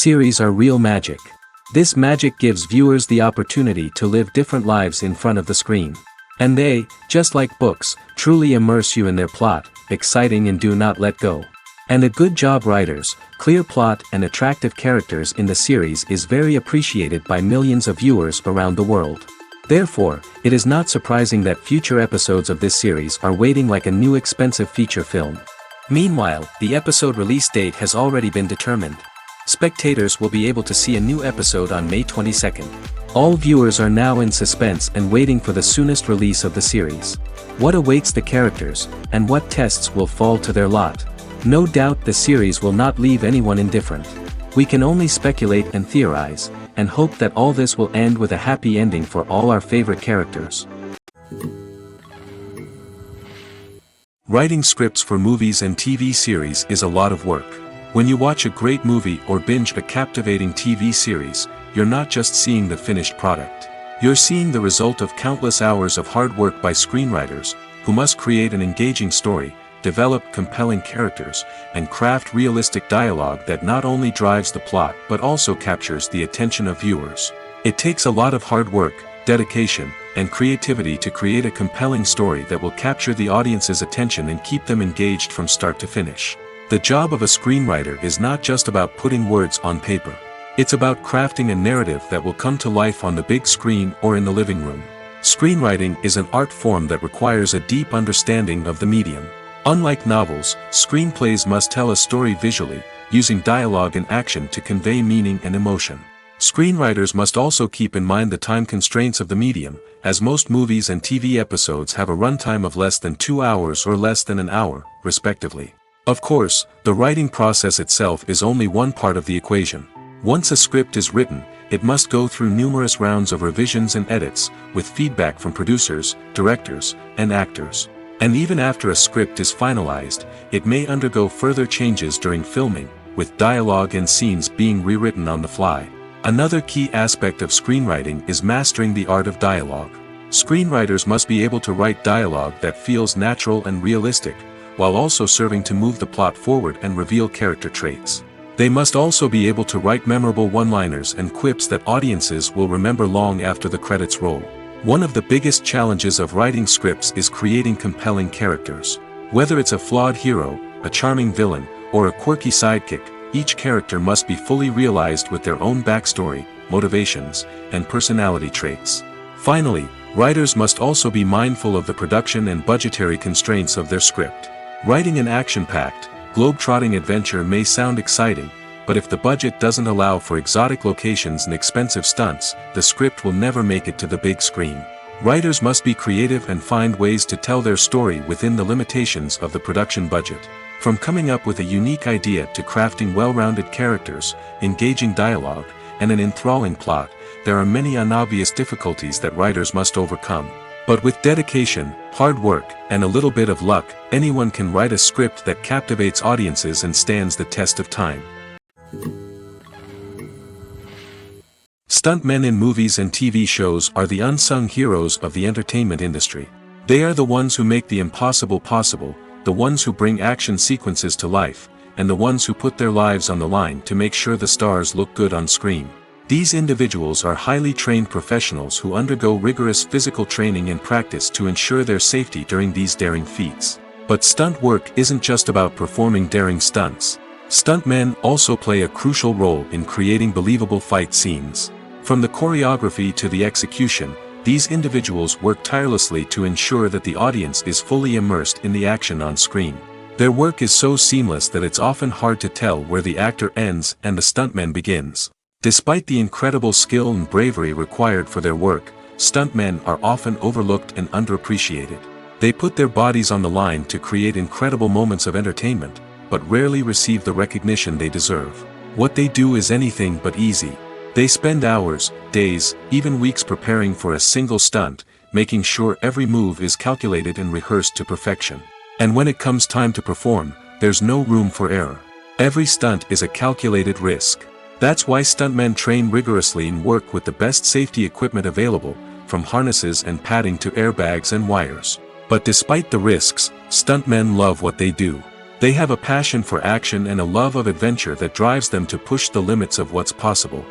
series are real magic. This magic gives viewers the opportunity to live different lives in front of the screen. And they, just like books, truly immerse you in their plot, exciting and do not let go. And a good job writers, clear plot and attractive characters in the series is very appreciated by millions of viewers around the world. Therefore, it is not surprising that future episodes of this series are waiting like a new expensive feature film. Meanwhile, the episode release date has already been determined. Spectators will be able to see a new episode on May 22nd. All viewers are now in suspense and waiting for the soonest release of the series. What awaits the characters, and what tests will fall to their lot? No doubt the series will not leave anyone indifferent. We can only speculate and theorize, and hope that all this will end with a happy ending for all our favorite characters. Writing scripts for movies and TV series is a lot of work. When you watch a great movie or binge a captivating TV series, you're not just seeing the finished product. You're seeing the result of countless hours of hard work by screenwriters, who must create an engaging story, develop compelling characters, and craft realistic dialogue that not only drives the plot but also captures the attention of viewers. It takes a lot of hard work, dedication, and creativity to create a compelling story that will capture the audience's attention and keep them engaged from start to finish. The job of a screenwriter is not just about putting words on paper. It's about crafting a narrative that will come to life on the big screen or in the living room. Screenwriting is an art form that requires a deep understanding of the medium. Unlike novels, screenplays must tell a story visually, using dialogue and action to convey meaning and emotion. Screenwriters must also keep in mind the time constraints of the medium, as most movies and TV episodes have a runtime of less than 2 hours or less than an hour, respectively. Of course, the writing process itself is only one part of the equation. Once a script is written, it must go through numerous rounds of revisions and edits, with feedback from producers, directors, and actors. And even after a script is finalized, it may undergo further changes during filming, with dialogue and scenes being rewritten on the fly. Another key aspect of screenwriting is mastering the art of dialogue. Screenwriters must be able to write dialogue that feels natural and realistic, while also serving to move the plot forward and reveal character traits. They must also be able to write memorable one-liners and quips that audiences will remember long after the credits roll. One of the biggest challenges of writing scripts is creating compelling characters. Whether it's a flawed hero, a charming villain, or a quirky sidekick, each character must be fully realized with their own backstory, motivations, and personality traits. Finally, writers must also be mindful of the production and budgetary constraints of their script. Writing an action-packed, globe-trotting adventure may sound exciting, but if the budget doesn't allow for exotic locations and expensive stunts, the script will never make it to the big screen. Writers must be creative and find ways to tell their story within the limitations of the production budget. From coming up with a unique idea to crafting well-rounded characters, engaging dialogue, and an enthralling plot, there are many unobvious difficulties that writers must overcome. But with dedication, hard work, and a little bit of luck, anyone can write a script that captivates audiences and stands the test of time. Stuntmen in movies and TV shows are the unsung heroes of the entertainment industry. They are the ones who make the impossible possible, the ones who bring action sequences to life, and the ones who put their lives on the line to make sure the stars look good on screen. These individuals are highly trained professionals who undergo rigorous physical training and practice to ensure their safety during these daring feats. But stunt work isn't just about performing daring stunts. Stuntmen also play a crucial role in creating believable fight scenes. From the choreography to the execution, these individuals work tirelessly to ensure that the audience is fully immersed in the action on screen. Their work is so seamless that it's often hard to tell where the actor ends and the stuntman begins. Despite the incredible skill and bravery required for their work, stuntmen are often overlooked and underappreciated. They put their bodies on the line to create incredible moments of entertainment, but rarely receive the recognition they deserve. What they do is anything but easy. They spend hours, days, even weeks preparing for a single stunt, making sure every move is calculated and rehearsed to perfection. And when it comes time to perform, there's no room for error. Every stunt is a calculated risk. That's why stuntmen train rigorously and work with the best safety equipment available, from harnesses and padding to airbags and wires. But despite the risks, stuntmen love what they do. They have a passion for action and a love of adventure that drives them to push the limits of what's possible.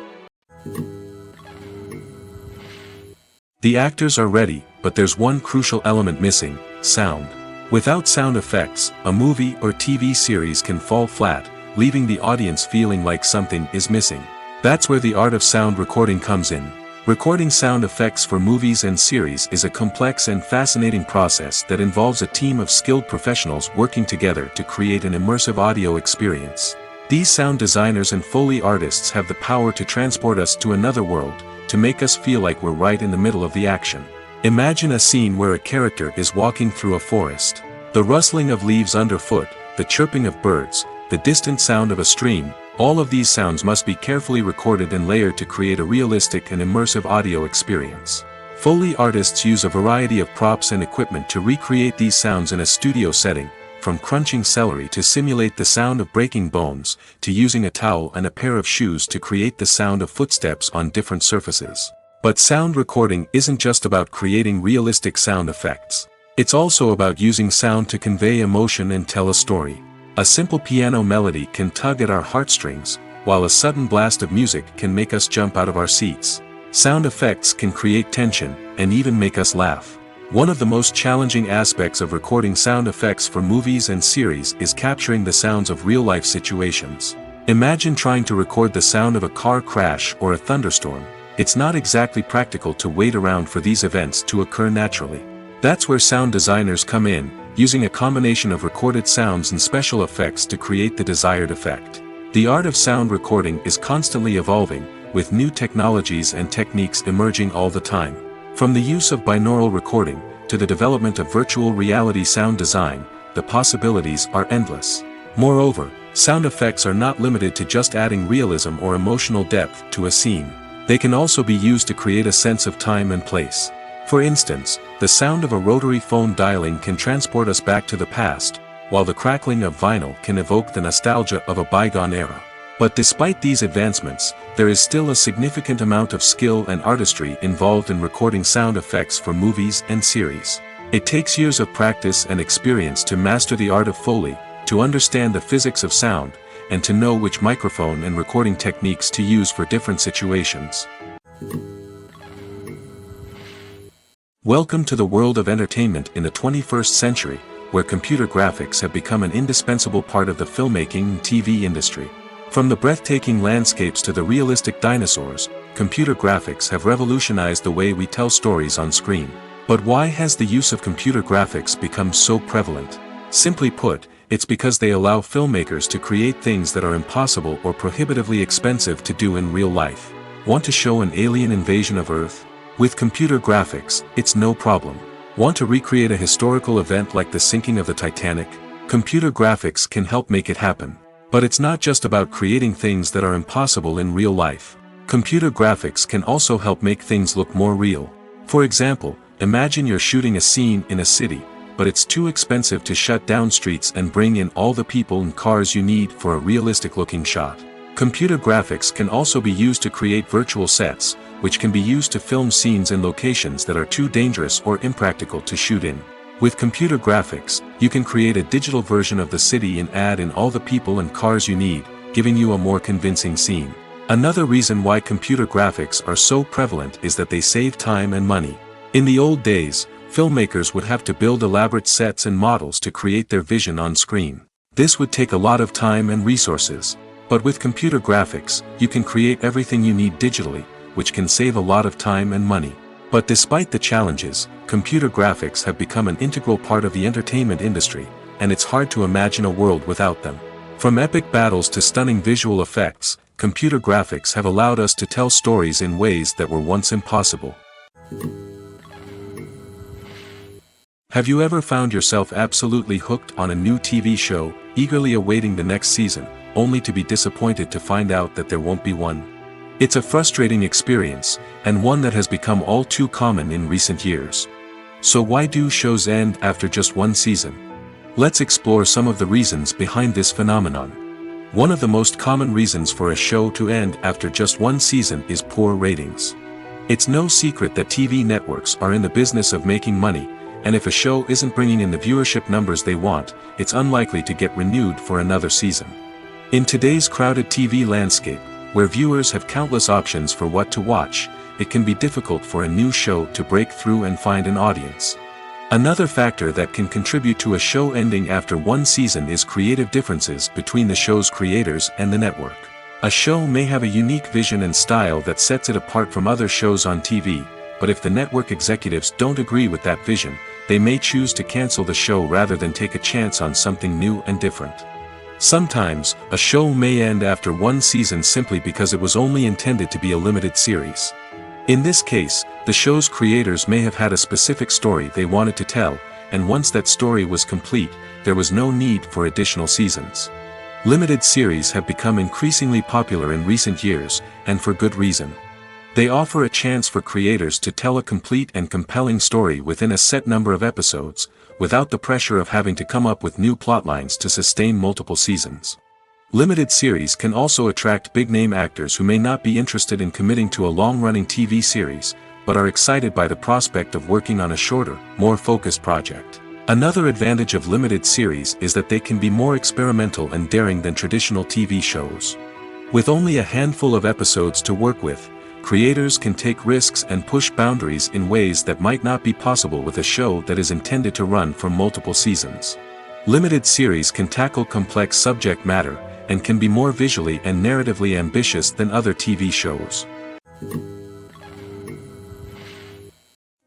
The actors are ready, but there's one crucial element missing: sound. Without sound effects, a movie or TV series can fall flat, leaving the audience feeling like something is missing. That's where the art of sound recording comes in. Recording sound effects for movies and series is a complex and fascinating process that involves a team of skilled professionals working together to create an immersive audio experience. These sound designers and Foley artists have the power to transport us to another world, to make us feel like we're right in the middle of the action. Imagine a scene where a character is walking through a forest. The rustling of leaves underfoot, the chirping of birds, the distant sound of a stream, all of these sounds must be carefully recorded and layered to create a realistic and immersive audio experience. Foley artists use a variety of props and equipment to recreate these sounds in a studio setting, from crunching celery to simulate the sound of breaking bones, to using a towel and a pair of shoes to create the sound of footsteps on different surfaces. But sound recording isn't just about creating realistic sound effects. It's also about using sound to convey emotion and tell a story. A simple piano melody can tug at our heartstrings, while a sudden blast of music can make us jump out of our seats. Sound effects can create tension, and even make us laugh. One of the most challenging aspects of recording sound effects for movies and series is capturing the sounds of real-life situations. Imagine trying to record the sound of a car crash or a thunderstorm. It's not exactly practical to wait around for these events to occur naturally. That's where sound designers come in, using a combination of recorded sounds and special effects to create the desired effect. The art of sound recording is constantly evolving, with new technologies and techniques emerging all the time. From the use of binaural recording, to the development of virtual reality sound design, the possibilities are endless. Moreover, sound effects are not limited to just adding realism or emotional depth to a scene. They can also be used to create a sense of time and place. For instance, the sound of a rotary phone dialing can transport us back to the past, while the crackling of vinyl can evoke the nostalgia of a bygone era. But despite these advancements, there is still a significant amount of skill and artistry involved in recording sound effects for movies and series. It takes years of practice and experience to master the art of Foley, to understand the physics of sound, and to know which microphone and recording techniques to use for different situations. Welcome to the world of entertainment in the 21st century, where computer graphics have become an indispensable part of the filmmaking and TV industry. From the breathtaking landscapes to the realistic dinosaurs, computer graphics have revolutionized the way we tell stories on screen. But why has the use of computer graphics become so prevalent? Simply put, it's because they allow filmmakers to create things that are impossible or prohibitively expensive to do in real life. Want to show an alien invasion of Earth? With computer graphics, it's no problem. Want to recreate a historical event like the sinking of the Titanic? Computer graphics can help make it happen. But it's not just about creating things that are impossible in real life. Computer graphics can also help make things look more real. For example, imagine you're shooting a scene in a city, but it's too expensive to shut down streets and bring in all the people and cars you need for a realistic-looking shot. Computer graphics can also be used to create virtual sets, which can be used to film scenes in locations that are too dangerous or impractical to shoot in. With computer graphics, you can create a digital version of the city and add in all the people and cars you need, giving you a more convincing scene. Another reason why computer graphics are so prevalent is that they save time and money. In the old days, filmmakers would have to build elaborate sets and models to create their vision on screen. This would take a lot of time and resources. But with computer graphics, you can create everything you need digitally, which can save a lot of time and money. But despite the challenges, computer graphics have become an integral part of the entertainment industry, and it's hard to imagine a world without them. From epic battles to stunning visual effects, computer graphics have allowed us to tell stories in ways that were once impossible. Have you ever found yourself absolutely hooked on a new TV show, eagerly awaiting the next season, only to be disappointed to find out that there won't be one? It's a frustrating experience, and one that has become all too common in recent years. So why do shows end after just one season? Let's explore some of the reasons behind this phenomenon. One of the most common reasons for a show to end after just one season is poor ratings. It's no secret that TV networks are in the business of making money, and if a show isn't bringing in the viewership numbers they want, it's unlikely to get renewed for another season. In today's crowded TV landscape, where viewers have countless options for what to watch, it can be difficult for a new show to break through and find an audience. Another factor that can contribute to a show ending after one season is creative differences between the show's creators and the network. A show may have a unique vision and style that sets it apart from other shows on TV, but if the network executives don't agree with that vision, they may choose to cancel the show rather than take a chance on something new and different. Sometimes, a show may end after one season simply because it was only intended to be a limited series. In this case, the show's creators may have had a specific story they wanted to tell, and once that story was complete, there was no need for additional seasons. Limited series have become increasingly popular in recent years, and for good reason. They offer a chance for creators to tell a complete and compelling story within a set number of episodes, without the pressure of having to come up with new plotlines to sustain multiple seasons. Limited series can also attract big-name actors who may not be interested in committing to a long-running TV series, but are excited by the prospect of working on a shorter, more focused project. Another advantage of limited series is that they can be more experimental and daring than traditional TV shows. With only a handful of episodes to work with, creators can take risks and push boundaries in ways that might not be possible with a show that is intended to run for multiple seasons. Limited series can tackle complex subject matter, and can be more visually and narratively ambitious than other TV shows.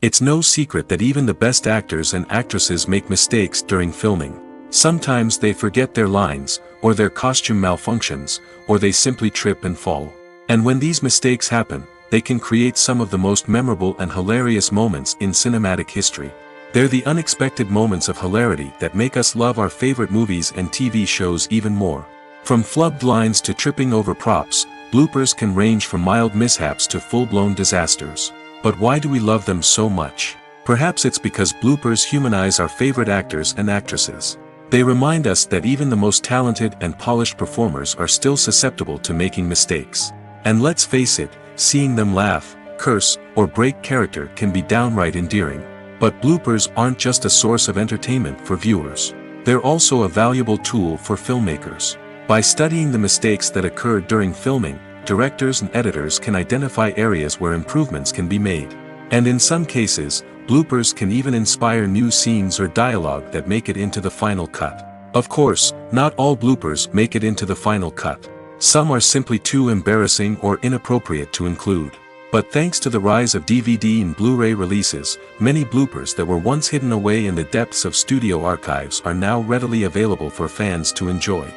It's no secret that even the best actors and actresses make mistakes during filming. Sometimes they forget their lines, or their costume malfunctions, or they simply trip and fall. And when these mistakes happen, they can create some of the most memorable and hilarious moments in cinematic history. They're the unexpected moments of hilarity that make us love our favorite movies and TV shows even more. From flubbed lines to tripping over props, bloopers can range from mild mishaps to full-blown disasters. But why do we love them so much? Perhaps it's because bloopers humanize our favorite actors and actresses. They remind us that even the most talented and polished performers are still susceptible to making mistakes. And let's face it, seeing them laugh, curse, or break character can be downright endearing. But bloopers aren't just a source of entertainment for viewers. They're also a valuable tool for filmmakers. By studying the mistakes that occurred during filming, directors and editors can identify areas where improvements can be made. And in some cases, bloopers can even inspire new scenes or dialogue that make it into the final cut. Of course, not all bloopers make it into the final cut. Some are simply too embarrassing or inappropriate to include. But thanks to the rise of DVD and Blu-ray releases, many bloopers that were once hidden away in the depths of studio archives are now readily available for fans to enjoy.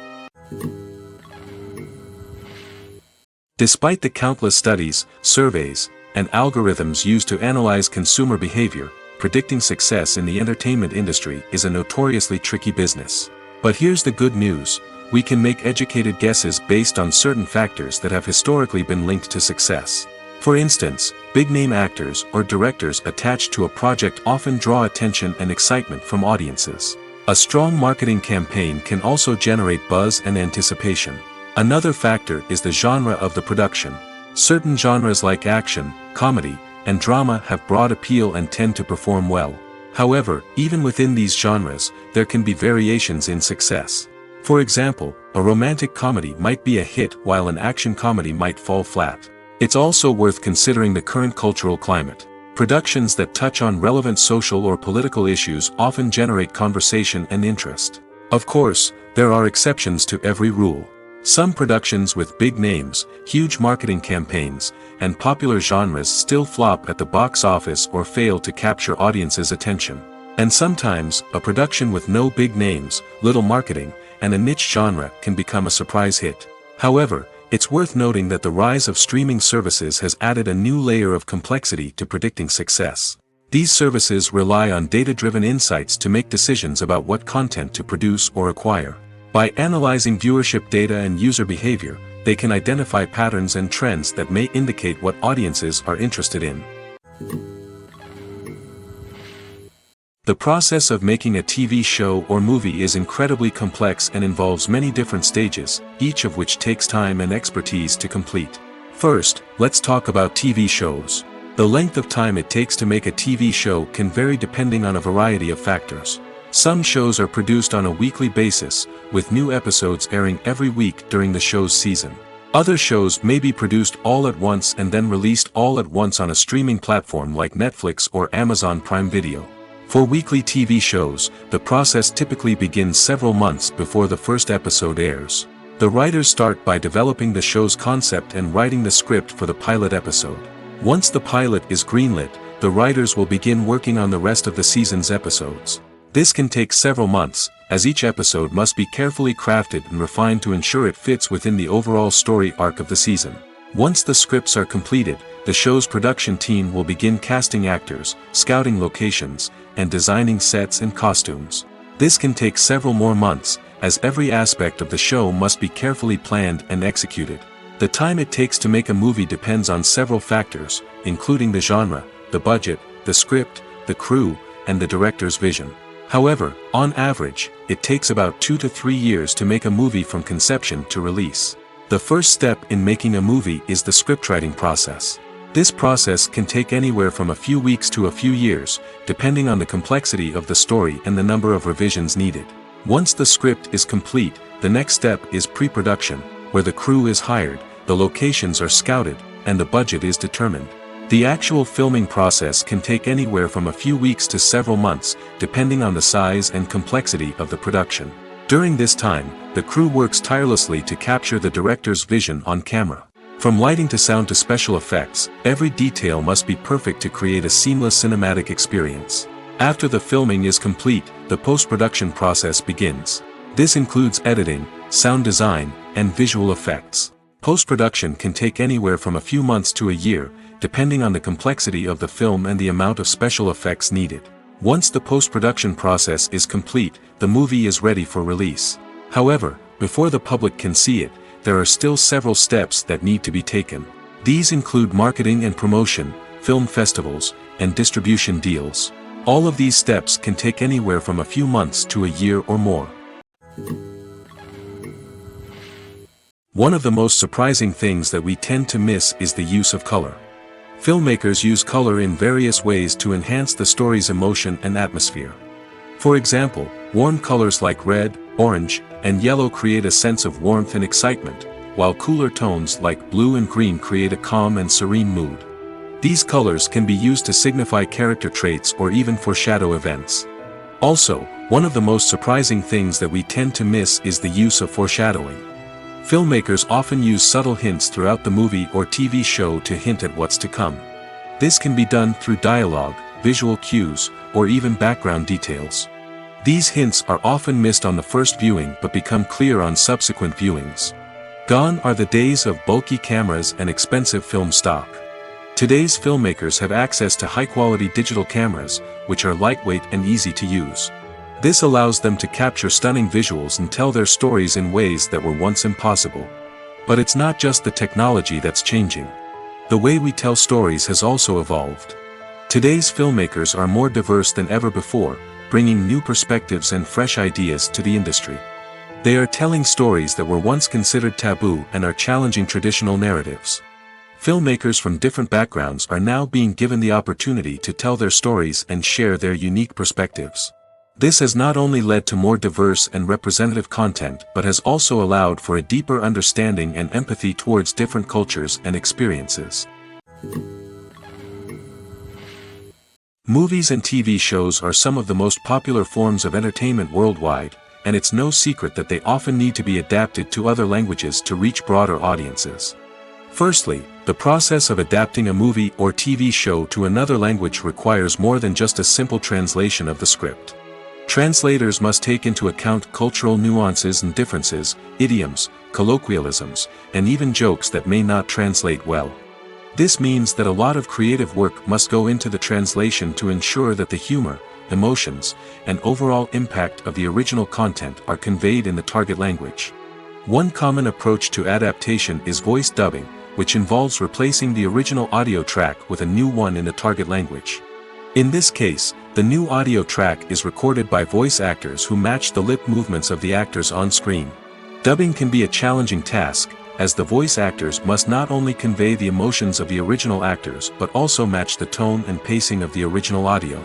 Despite the countless studies, surveys, and algorithms used to analyze consumer behavior, predicting success in the entertainment industry is a notoriously tricky business. But here's the good news: we can make educated guesses based on certain factors that have historically been linked to success. For instance, big-name actors or directors attached to a project often draw attention and excitement from audiences. A strong marketing campaign can also generate buzz and anticipation. Another factor is the genre of the production. Certain genres like action, comedy, and drama have broad appeal and tend to perform well. However, even within these genres, there can be variations in success. For example, a romantic comedy might be a hit while an action comedy might fall flat. It's also worth considering the current cultural climate. Productions that touch on relevant social or political issues often generate conversation and interest. Of course, there are exceptions to every rule. Some productions with big names, huge marketing campaigns, and popular genres still flop at the box office or fail to capture audiences' attention. And sometimes, a production with no big names, little marketing, and a niche genre can become a surprise hit. However, it's worth noting that the rise of streaming services has added a new layer of complexity to predicting success. These services rely on data-driven insights to make decisions about what content to produce or acquire. By analyzing viewership data and user behavior, they can identify patterns and trends that may indicate what audiences are interested in. The process of making a TV show or movie is incredibly complex and involves many different stages, each of which takes time and expertise to complete. First, let's talk about TV shows. The length of time it takes to make a TV show can vary depending on a variety of factors. Some shows are produced on a weekly basis, with new episodes airing every week during the show's season. Other shows may be produced all at once and then released all at once on a streaming platform like Netflix or Amazon Prime Video. For weekly TV shows, the process typically begins several months before the first episode airs. The writers start by developing the show's concept and writing the script for the pilot episode. Once the pilot is greenlit, the writers will begin working on the rest of the season's episodes. This can take several months, as each episode must be carefully crafted and refined to ensure it fits within the overall story arc of the season. Once the scripts are completed, the show's production team will begin casting actors, scouting locations, and designing sets and costumes. This can take several more months, as every aspect of the show must be carefully planned and executed. The time it takes to make a movie depends on several factors, including the genre, the budget, the script, the crew, and the director's vision. However, on average, it takes about 2 to 3 years to make a movie from conception to release. The first step in making a movie is the scriptwriting process. This process can take anywhere from a few weeks to a few years, depending on the complexity of the story and the number of revisions needed. Once the script is complete, the next step is pre-production, where the crew is hired, the locations are scouted, and the budget is determined. The actual filming process can take anywhere from a few weeks to several months, depending on the size and complexity of the production. During this time, the crew works tirelessly to capture the director's vision on camera. From lighting to sound to special effects, every detail must be perfect to create a seamless cinematic experience. After the filming is complete, the post-production process begins. This includes editing, sound design, and visual effects. Post-production can take anywhere from a few months to a year, depending on the complexity of the film and the amount of special effects needed. Once the post-production process is complete, the movie is ready for release. However, before the public can see it, there are still several steps that need to be taken. These include marketing and promotion, film festivals, and distribution deals. All of these steps can take anywhere from a few months to a year or more. One of the most surprising things that we tend to miss is the use of color. Filmmakers use color in various ways to enhance the story's emotion and atmosphere. For example, warm colors like red, orange, and yellow create a sense of warmth and excitement, while cooler tones like blue and green create a calm and serene mood. These colors can be used to signify character traits or even foreshadow events. Also, one of the most surprising things that we tend to miss is the use of foreshadowing. Filmmakers often use subtle hints throughout the movie or TV show to hint at what's to come. This can be done through dialogue, visual cues, or even background details. These hints are often missed on the first viewing but become clear on subsequent viewings. Gone are the days of bulky cameras and expensive film stock. Today's filmmakers have access to high-quality digital cameras, which are lightweight and easy to use. This allows them to capture stunning visuals and tell their stories in ways that were once impossible. But it's not just the technology that's changing. The way we tell stories has also evolved. Today's filmmakers are more diverse than ever before, bringing new perspectives and fresh ideas to the industry. They are telling stories that were once considered taboo and are challenging traditional narratives. Filmmakers from different backgrounds are now being given the opportunity to tell their stories and share their unique perspectives. This has not only led to more diverse and representative content but has also allowed for a deeper understanding and empathy towards different cultures and experiences. Movies and TV shows are some of the most popular forms of entertainment worldwide, and it's no secret that they often need to be adapted to other languages to reach broader audiences. Firstly, the process of adapting a movie or TV show to another language requires more than just a simple translation of the script. Translators must take into account cultural nuances and differences, idioms, colloquialisms, and even jokes that may not translate well. This means that a lot of creative work must go into the translation to ensure that the humor, emotions, and overall impact of the original content are conveyed in the target language. One common approach to adaptation is voice dubbing, which involves replacing the original audio track with a new one in the target language. In this case, the new audio track is recorded by voice actors who match the lip movements of the actors on screen. Dubbing can be a challenging task, as the voice actors must not only convey the emotions of the original actors but also match the tone and pacing of the original audio.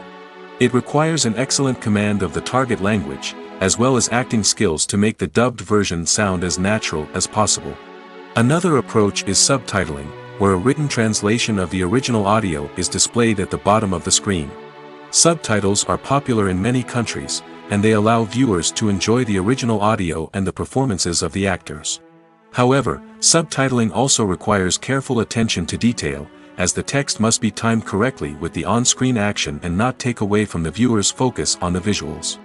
It requires an excellent command of the target language, as well as acting skills to make the dubbed version sound as natural as possible. Another approach is subtitling, where a written translation of the original audio is displayed at the bottom of the screen. Subtitles are popular in many countries, and they allow viewers to enjoy the original audio and the performances of the actors. However, subtitling also requires careful attention to detail, as the text must be timed correctly with the on-screen action and not take away from the viewer's focus on the visuals.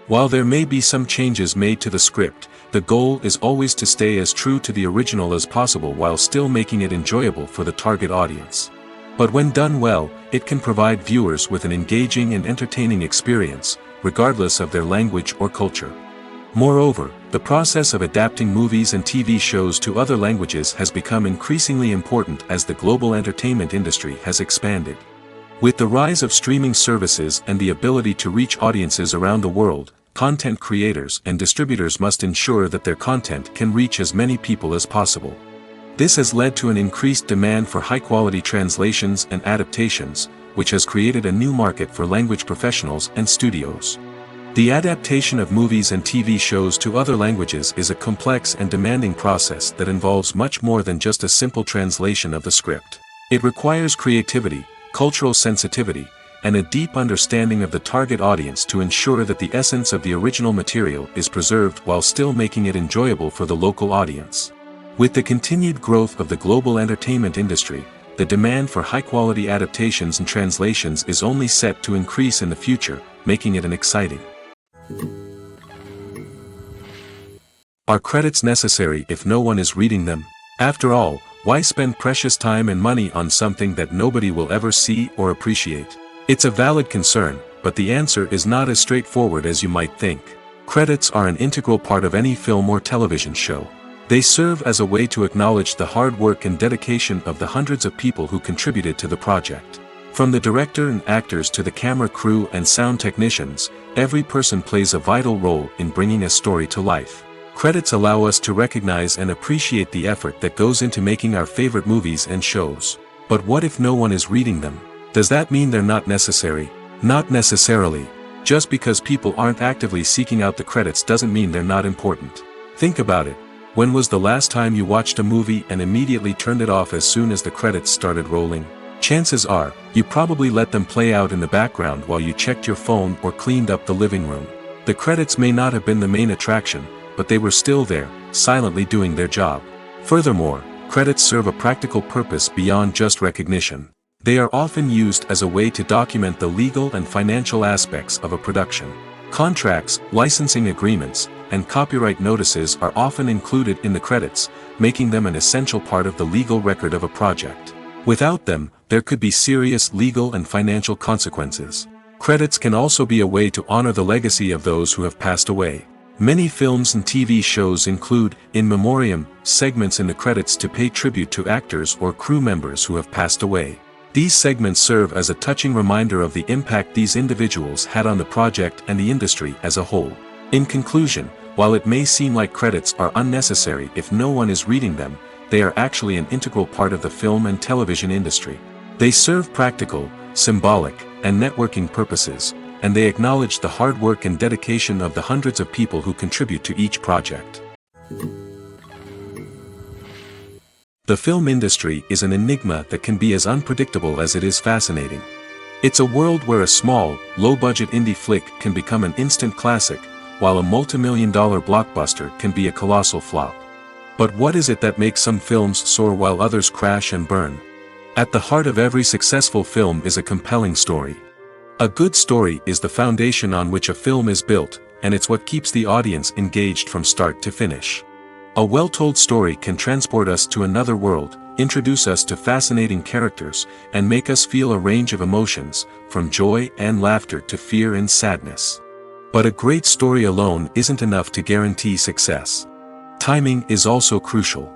While there may be some changes made to the script, the goal is always to stay as true to the original as possible while still making it enjoyable for the target audience. But when done well, it can provide viewers with an engaging and entertaining experience, regardless of their language or culture. Moreover, the process of adapting movies and TV shows to other languages has become increasingly important as the global entertainment industry has expanded. With the rise of streaming services and the ability to reach audiences around the world, content creators and distributors must ensure that their content can reach as many people as possible. This has led to an increased demand for high-quality translations and adaptations, which has created a new market for language professionals and studios. The adaptation of movies and TV shows to other languages is a complex and demanding process that involves much more than just a simple translation of the script. It requires creativity, cultural sensitivity, and a deep understanding of the target audience to ensure that the essence of the original material is preserved while still making it enjoyable for the local audience. With the continued growth of the global entertainment industry, the demand for high-quality adaptations and translations is only set to increase in the future, making it an exciting. Are credits necessary if no one is reading them? After all, why spend precious time and money on something that nobody will ever see or appreciate? It's a valid concern, but the answer is not as straightforward as you might think. Credits are an integral part of any film or television show. They serve as a way to acknowledge the hard work and dedication of the hundreds of people who contributed to the project. From the director and actors to the camera crew and sound technicians, every person plays a vital role in bringing a story to life. Credits allow us to recognize and appreciate the effort that goes into making our favorite movies and shows. But what if no one is reading them? Does that mean they're not necessary? Not necessarily. Just because people aren't actively seeking out the credits doesn't mean they're not important. Think about it. When was the last time you watched a movie and immediately turned it off as soon as the credits started rolling? Chances are, you probably let them play out in the background while you checked your phone or cleaned up the living room. The credits may not have been the main attraction, but they were still there, silently doing their job. Furthermore, credits serve a practical purpose beyond just recognition. They are often used as a way to document the legal and financial aspects of a production. Contracts, licensing agreements, and copyright notices are often included in the credits, making them an essential part of the legal record of a project. Without them, there could be serious legal and financial consequences. Credits can also be a way to honor the legacy of those who have passed away. Many films and TV shows include, in memoriam, segments in the credits to pay tribute to actors or crew members who have passed away. These segments serve as a touching reminder of the impact these individuals had on the project and the industry as a whole. In conclusion, while it may seem like credits are unnecessary if no one is reading them, they are actually an integral part of the film and television industry. They serve practical, symbolic, and networking purposes, and they acknowledge the hard work and dedication of the hundreds of people who contribute to each project. The film industry is an enigma that can be as unpredictable as it is fascinating. It's a world where a small, low-budget indie flick can become an instant classic, while a multi-million-dollar blockbuster can be a colossal flop. But what is it that makes some films soar while others crash and burn? At the heart of every successful film is a compelling story. A good story is the foundation on which a film is built, and it's what keeps the audience engaged from start to finish. A well-told story can transport us to another world, introduce us to fascinating characters, and make us feel a range of emotions, from joy and laughter to fear and sadness. But a great story alone isn't enough to guarantee success. Timing is also crucial.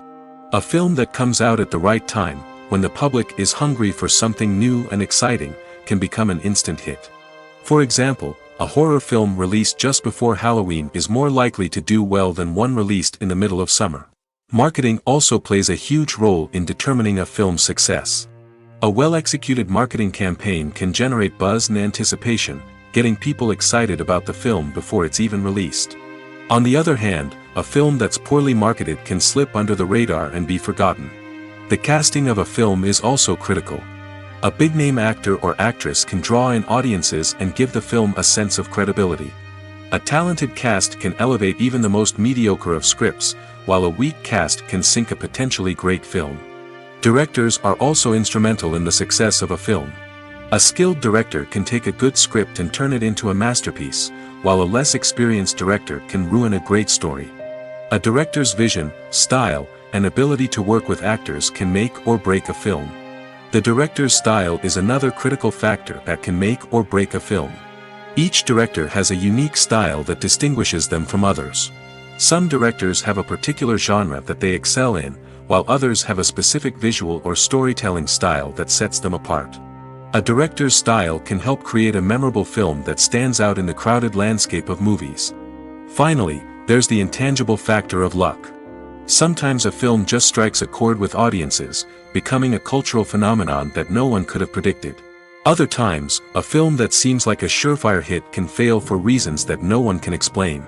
A film that comes out at the right time, when the public is hungry for something new and exciting, can become an instant hit. For example, a horror film released just before Halloween is more likely to do well than one released in the middle of summer. Marketing also plays a huge role in determining a film's success. A well-executed marketing campaign can generate buzz and anticipation, getting people excited about the film before it's even released. On the other hand, a film that's poorly marketed can slip under the radar and be forgotten. The casting of a film is also critical. A big-name actor or actress can draw in audiences and give the film a sense of credibility. A talented cast can elevate even the most mediocre of scripts, while a weak cast can sink a potentially great film. Directors are also instrumental in the success of a film. A skilled director can take a good script and turn it into a masterpiece, while a less experienced director can ruin a great story. A director's vision, style, and ability to work with actors can make or break a film. The director's style is another critical factor that can make or break a film. Each director has a unique style that distinguishes them from others. Some directors have a particular genre that they excel in, while others have a specific visual or storytelling style that sets them apart. A director's style can help create a memorable film that stands out in the crowded landscape of movies. Finally, there's the intangible factor of luck. Sometimes a film just strikes a chord with audiences, becoming a cultural phenomenon that no one could have predicted. Other times, a film that seems like a surefire hit can fail for reasons that no one can explain.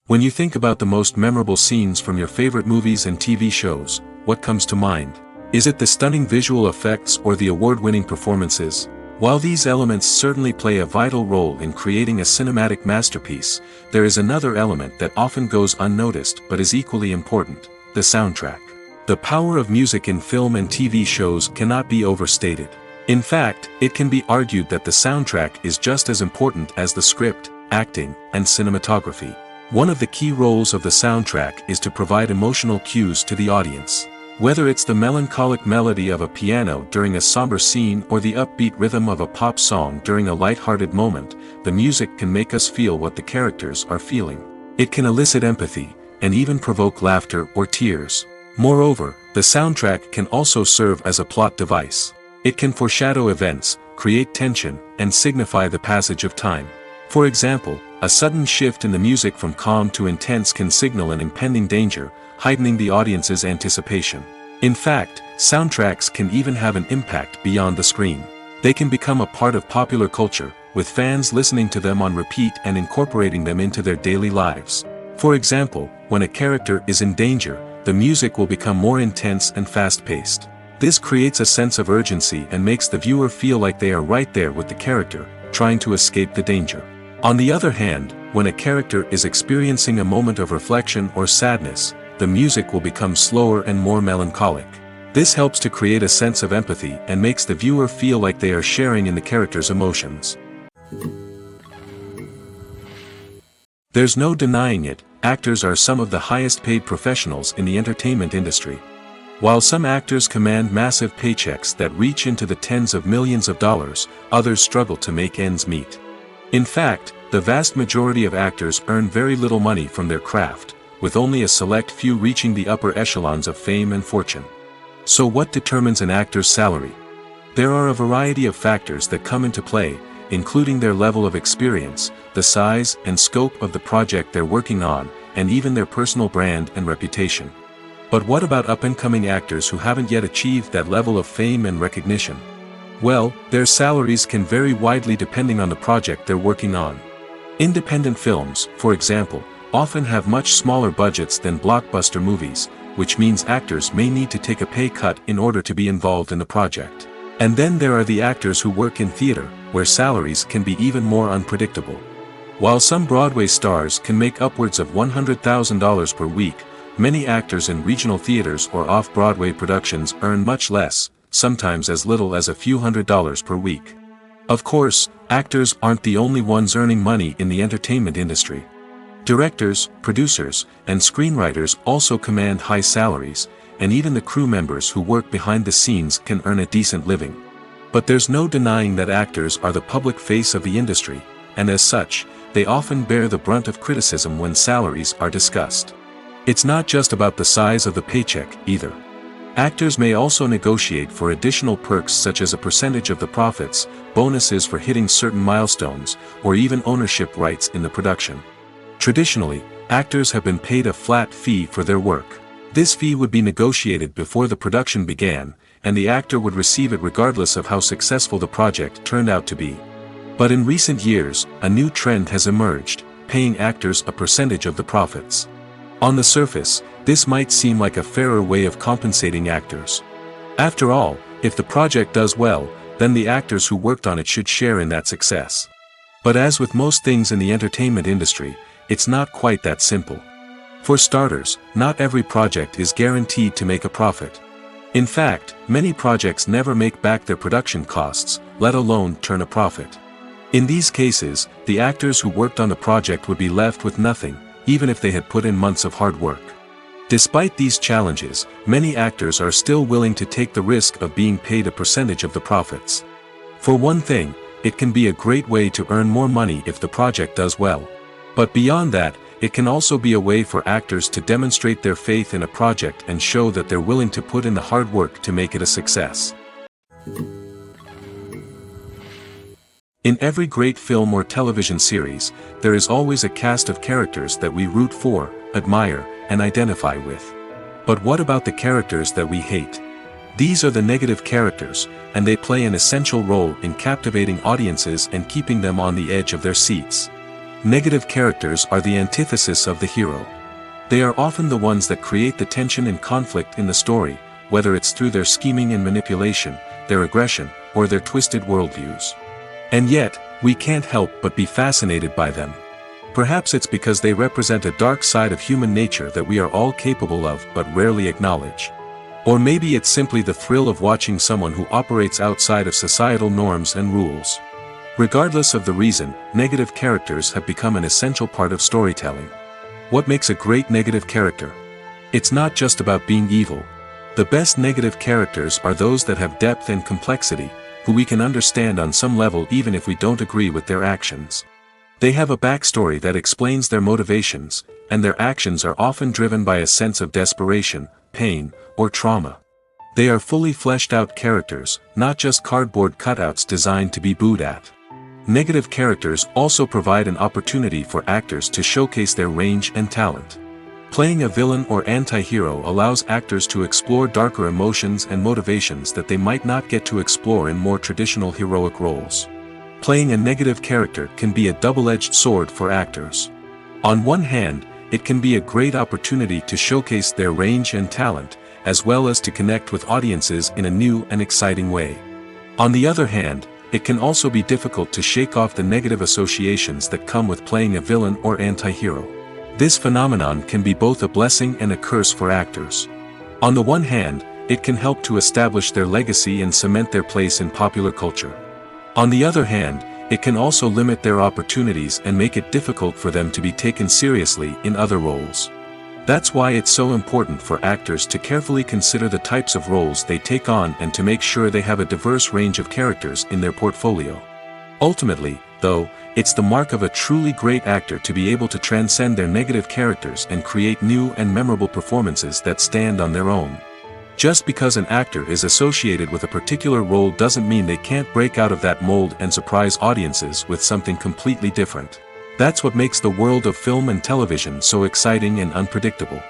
When you think about the most memorable scenes from your favorite movies and TV shows, what comes to mind? Is it the stunning visual effects or the award-winning performances? While these elements certainly play a vital role in creating a cinematic masterpiece, there is another element that often goes unnoticed but is equally important: the soundtrack. The power of music in film and TV shows cannot be overstated. In fact, it can be argued that the soundtrack is just as important as the script, acting, and cinematography. One of the key roles of the soundtrack is to provide emotional cues to the audience. Whether it's the melancholic melody of a piano during a somber scene or the upbeat rhythm of a pop song during a light-hearted moment, the music can make us feel what the characters are feeling. It can elicit empathy, and even provoke laughter or tears. Moreover, the soundtrack can also serve as a plot device. It can foreshadow events, create tension, and signify the passage of time. For example, a sudden shift in the music from calm to intense can signal an impending danger, heightening the audience's anticipation. In fact, soundtracks can even have an impact beyond the screen. They can become a part of popular culture, with fans listening to them on repeat and incorporating them into their daily lives. For example, when a character is in danger, the music will become more intense and fast-paced. This creates a sense of urgency and makes the viewer feel like they are right there with the character, trying to escape the danger. On the other hand, when a character is experiencing a moment of reflection or sadness, the music will become slower and more melancholic. This helps to create a sense of empathy and makes the viewer feel like they are sharing in the character's emotions. There's no denying it, actors are some of the highest-paid professionals in the entertainment industry. While some actors command massive paychecks that reach into the tens of millions of dollars, others struggle to make ends meet. In fact, the vast majority of actors earn very little money from their craft, with only a select few reaching the upper echelons of fame and fortune. So what determines an actor's salary? There are a variety of factors that come into play, including their level of experience, the size and scope of the project they're working on, and even their personal brand and reputation. But what about up-and-coming actors who haven't yet achieved that level of fame and recognition? Well, their salaries can vary widely depending on the project they're working on. Independent films, for example, often have much smaller budgets than blockbuster movies, which means actors may need to take a pay cut in order to be involved in the project. And then there are the actors who work in theater, where salaries can be even more unpredictable. While some Broadway stars can make upwards of $100,000 per week, many actors in regional theaters or off-Broadway productions earn much less, sometimes as little as a few $100s per week. Of course, actors aren't the only ones earning money in the entertainment industry. Directors, producers, and screenwriters also command high salaries, and even the crew members who work behind the scenes can earn a decent living. But there's no denying that actors are the public face of the industry, and as such, they often bear the brunt of criticism when salaries are discussed. It's not just about the size of the paycheck, either. Actors may also negotiate for additional perks such as a percentage of the profits, bonuses for hitting certain milestones, or even ownership rights in the production. Traditionally, actors have been paid a flat fee for their work. This fee would be negotiated before the production began, and the actor would receive it regardless of how successful the project turned out to be. But in recent years, a new trend has emerged, paying actors a percentage of the profits. On the surface, this might seem like a fairer way of compensating actors. After all, if the project does well, then the actors who worked on it should share in that success. But as with most things in the entertainment industry, it's not quite that simple. For starters, not every project is guaranteed to make a profit. In fact, many projects never make back their production costs, let alone turn a profit. In these cases, the actors who worked on the project would be left with nothing, even if they had put in months of hard work. Despite these challenges, many actors are still willing to take the risk of being paid a percentage of the profits. For one thing, it can be a great way to earn more money if the project does well. But beyond that, it can also be a way for actors to demonstrate their faith in a project and show that they're willing to put in the hard work to make it a success. In every great film or television series, there is always a cast of characters that we root for, admire, and identify with. But what about the characters that we hate? These are the negative characters, and they play an essential role in captivating audiences and keeping them on the edge of their seats. Negative characters are the antithesis of the hero. They are often the ones that create the tension and conflict in the story, whether it's through their scheming and manipulation, their aggression, or their twisted worldviews. And yet, we can't help but be fascinated by them. Perhaps it's because they represent a dark side of human nature that we are all capable of but rarely acknowledge. Or maybe it's simply the thrill of watching someone who operates outside of societal norms and rules. Regardless of the reason, negative characters have become an essential part of storytelling. What makes a great negative character? It's not just about being evil. The best negative characters are those that have depth and complexity, who we can understand on some level even if we don't agree with their actions. They have a backstory that explains their motivations, and their actions are often driven by a sense of desperation, pain, or trauma. They are fully fleshed out characters, not just cardboard cutouts designed to be booed at. Negative characters also provide an opportunity for actors to showcase their range and talent. Playing a villain or anti-hero allows actors to explore darker emotions and motivations that they might not get to explore in more traditional heroic roles. Playing a negative character can be a double-edged sword for actors. On one hand, it can be a great opportunity to showcase their range and talent, as well as to connect with audiences in a new and exciting way. On the other hand, it can also be difficult to shake off the negative associations that come with playing a villain or anti-hero. This phenomenon can be both a blessing and a curse for actors. On the one hand, it can help to establish their legacy and cement their place in popular culture. On the other hand, it can also limit their opportunities and make it difficult for them to be taken seriously in other roles. That's why it's so important for actors to carefully consider the types of roles they take on and to make sure they have a diverse range of characters in their portfolio. Ultimately, though, it's the mark of a truly great actor to be able to transcend their negative characters and create new and memorable performances that stand on their own. Just because an actor is associated with a particular role doesn't mean they can't break out of that mold and surprise audiences with something completely different. That's what makes the world of film and television so exciting and unpredictable.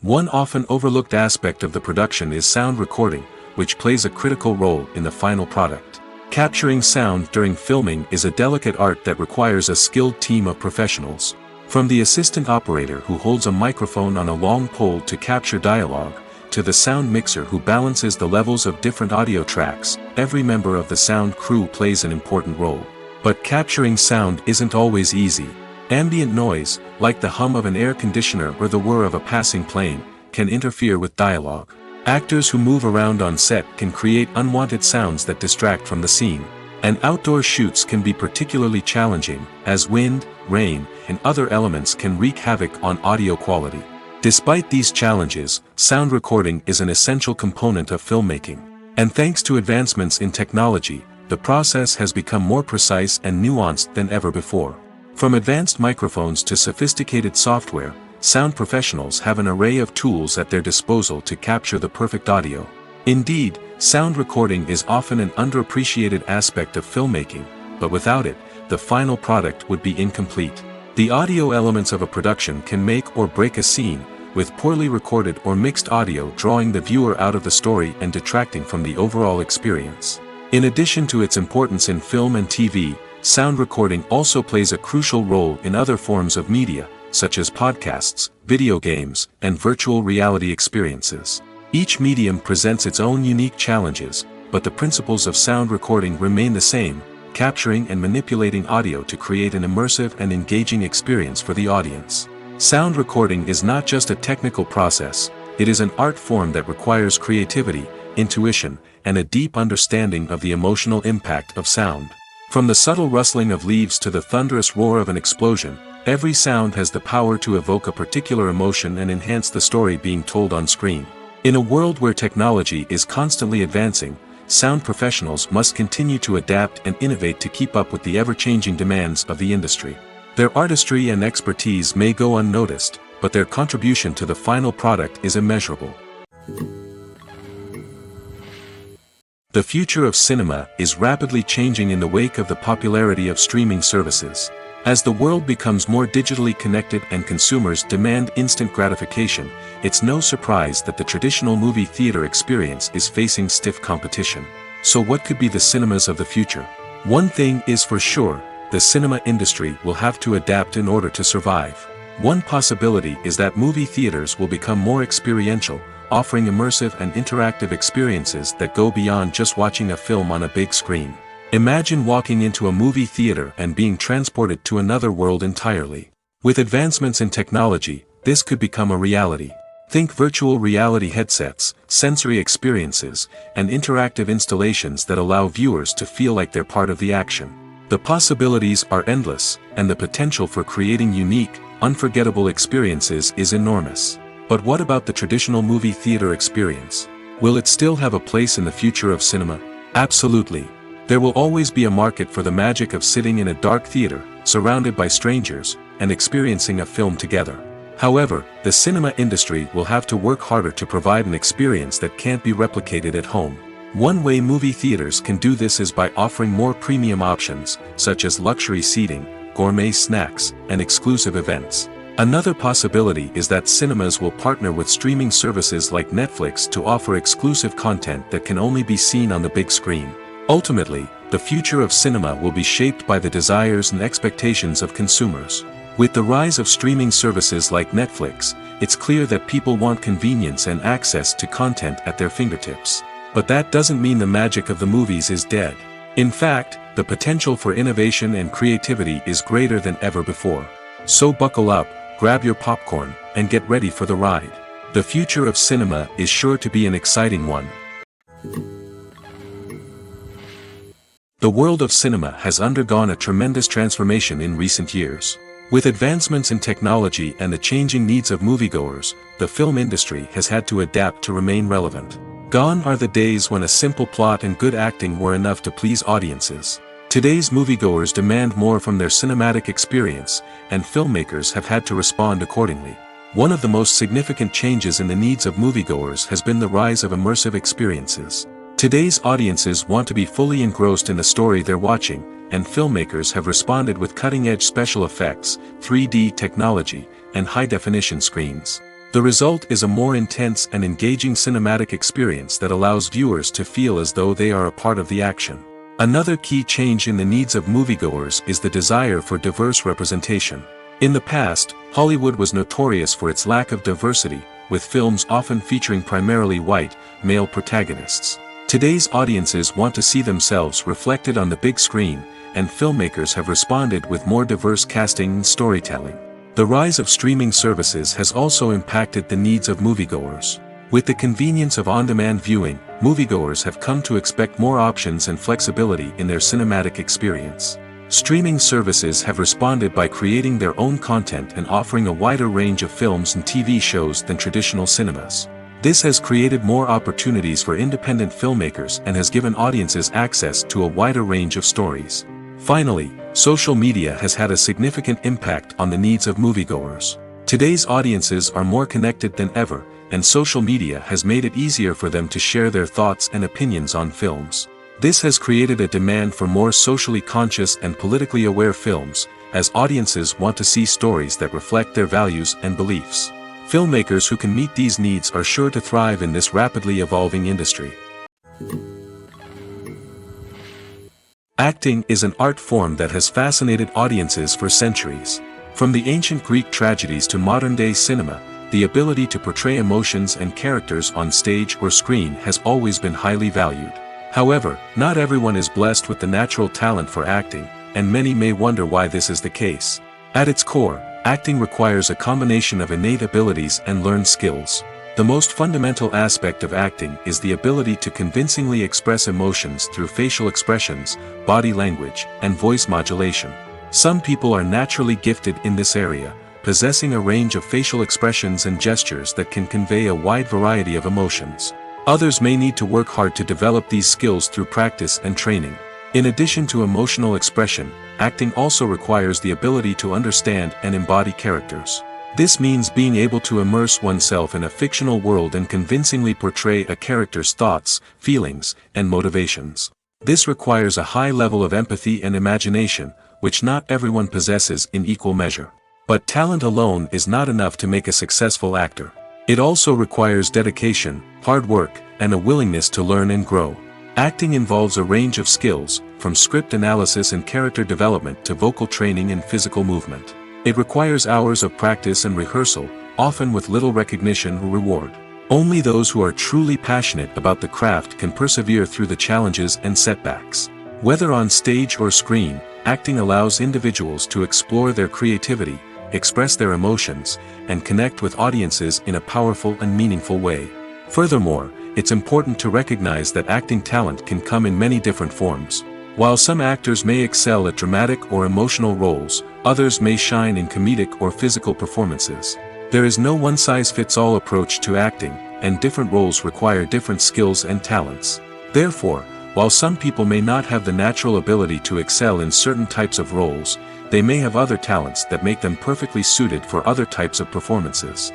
One often overlooked aspect of the production is sound recording, which plays a critical role in the final product. Capturing sound during filming is a delicate art that requires a skilled team of professionals. From the assistant operator who holds a microphone on a long pole to capture dialogue, to the sound mixer who balances the levels of different audio tracks, every member of the sound crew plays an important role. But capturing sound isn't always easy. Ambient noise, like the hum of an air conditioner or the whir of a passing plane, can interfere with dialogue. Actors who move around on set can create unwanted sounds that distract from the scene. And outdoor shoots can be particularly challenging, as wind, rain, and other elements can wreak havoc on audio quality. Despite these challenges, sound recording is an essential component of filmmaking. And thanks to advancements in technology, the process has become more precise and nuanced than ever before. From advanced microphones to sophisticated software, sound professionals have an array of tools at their disposal to capture the perfect audio. Indeed, sound recording is often an underappreciated aspect of filmmaking, but without it, the final product would be incomplete. The audio elements of a production can make or break a scene, with poorly recorded or mixed audio drawing the viewer out of the story and detracting from the overall experience. In addition to its importance in film and TV, sound recording also plays a crucial role in other forms of media, such as podcasts, video games, and virtual reality experiences. Each medium presents its own unique challenges, but the principles of sound recording remain the same, capturing and manipulating audio to create an immersive and engaging experience for the audience. Sound recording is not just a technical process, it is an art form that requires creativity, intuition, and a deep understanding of the emotional impact of sound. From the subtle rustling of leaves to the thunderous roar of an explosion, every sound has the power to evoke a particular emotion and enhance the story being told on screen. In a world where technology is constantly advancing, sound professionals must continue to adapt and innovate to keep up with the ever-changing demands of the industry. Their artistry and expertise may go unnoticed, but their contribution to the final product is immeasurable. The future of cinema is rapidly changing in the wake of the popularity of streaming services. As the world becomes more digitally connected and consumers demand instant gratification, it's no surprise that the traditional movie theater experience is facing stiff competition. So what could be the cinemas of the future? One thing is for sure, the cinema industry will have to adapt in order to survive. One possibility is that movie theaters will become more experiential, offering immersive and interactive experiences that go beyond just watching a film on a big screen. Imagine walking into a movie theater and being transported to another world entirely. With advancements in technology, this could become a reality. Think virtual reality headsets, sensory experiences, and interactive installations that allow viewers to feel like they're part of the action. The possibilities are endless, and the potential for creating unique, unforgettable experiences is enormous. But what about the traditional movie theater experience? Will it still have a place in the future of cinema? Absolutely. There will always be a market for the magic of sitting in a dark theater, surrounded by strangers, and experiencing a film together. However, the cinema industry will have to work harder to provide an experience that can't be replicated at home. One way movie theaters can do this is by offering more premium options, such as luxury seating, gourmet snacks, and exclusive events. Another possibility is that cinemas will partner with streaming services like Netflix to offer exclusive content that can only be seen on the big screen. Ultimately, the future of cinema will be shaped by the desires and expectations of consumers. With the rise of streaming services like Netflix, it's clear that people want convenience and access to content at their fingertips. But that doesn't mean the magic of the movies is dead. In fact, the potential for innovation and creativity is greater than ever before. So buckle up, grab your popcorn, and get ready for the ride. The future of cinema is sure to be an exciting one. The world of cinema has undergone a tremendous transformation in recent years. With advancements in technology and the changing needs of moviegoers, the film industry has had to adapt to remain relevant. Gone are the days when a simple plot and good acting were enough to please audiences. Today's moviegoers demand more from their cinematic experience, and filmmakers have had to respond accordingly. One of the most significant changes in the needs of moviegoers has been the rise of immersive experiences. Today's audiences want to be fully engrossed in the story they're watching, and filmmakers have responded with cutting-edge special effects, 3D technology, and high-definition screens. The result is a more intense and engaging cinematic experience that allows viewers to feel as though they are a part of the action. Another key change in the needs of moviegoers is the desire for diverse representation. In the past, Hollywood was notorious for its lack of diversity, with films often featuring primarily white, male protagonists. Today's audiences want to see themselves reflected on the big screen, and filmmakers have responded with more diverse casting and storytelling. The rise of streaming services has also impacted the needs of moviegoers. With the convenience of on-demand viewing, moviegoers have come to expect more options and flexibility in their cinematic experience. Streaming services have responded by creating their own content and offering a wider range of films and TV shows than traditional cinemas. This has created more opportunities for independent filmmakers and has given audiences access to a wider range of stories. Finally, social media has had a significant impact on the needs of moviegoers. Today's audiences are more connected than ever, and social media has made it easier for them to share their thoughts and opinions on films. This has created a demand for more socially conscious and politically aware films, as audiences want to see stories that reflect their values and beliefs. Filmmakers who can meet these needs are sure to thrive in this rapidly evolving industry. Acting is an art form that has fascinated audiences for centuries. From the ancient Greek tragedies to modern-day cinema, the ability to portray emotions and characters on stage or screen has always been highly valued. However, not everyone is blessed with the natural talent for acting, and many may wonder why this is the case. At its core, acting requires a combination of innate abilities and learned skills. The most fundamental aspect of acting is the ability to convincingly express emotions through facial expressions, body language, and voice modulation. Some people are naturally gifted in this area, possessing a range of facial expressions and gestures that can convey a wide variety of emotions. Others may need to work hard to develop these skills through practice and training. In addition to emotional expression, acting also requires the ability to understand and embody characters. This means being able to immerse oneself in a fictional world and convincingly portray a character's thoughts, feelings, and motivations. This requires a high level of empathy and imagination, which not everyone possesses in equal measure. But talent alone is not enough to make a successful actor. It also requires dedication, hard work, and a willingness to learn and grow. Acting involves a range of skills, from script analysis and character development to vocal training and physical movement. It requires hours of practice and rehearsal, often with little recognition or reward. Only those who are truly passionate about the craft can persevere through the challenges and setbacks. Whether on stage or screen, acting allows individuals to explore their creativity, express their emotions, and connect with audiences in a powerful and meaningful way. Furthermore, it's important to recognize that acting talent can come in many different forms. While some actors may excel at dramatic or emotional roles, others may shine in comedic or physical performances. There is no one-size-fits-all approach to acting, and different roles require different skills and talents. Therefore, while some people may not have the natural ability to excel in certain types of roles, they may have other talents that make them perfectly suited for other types of performances.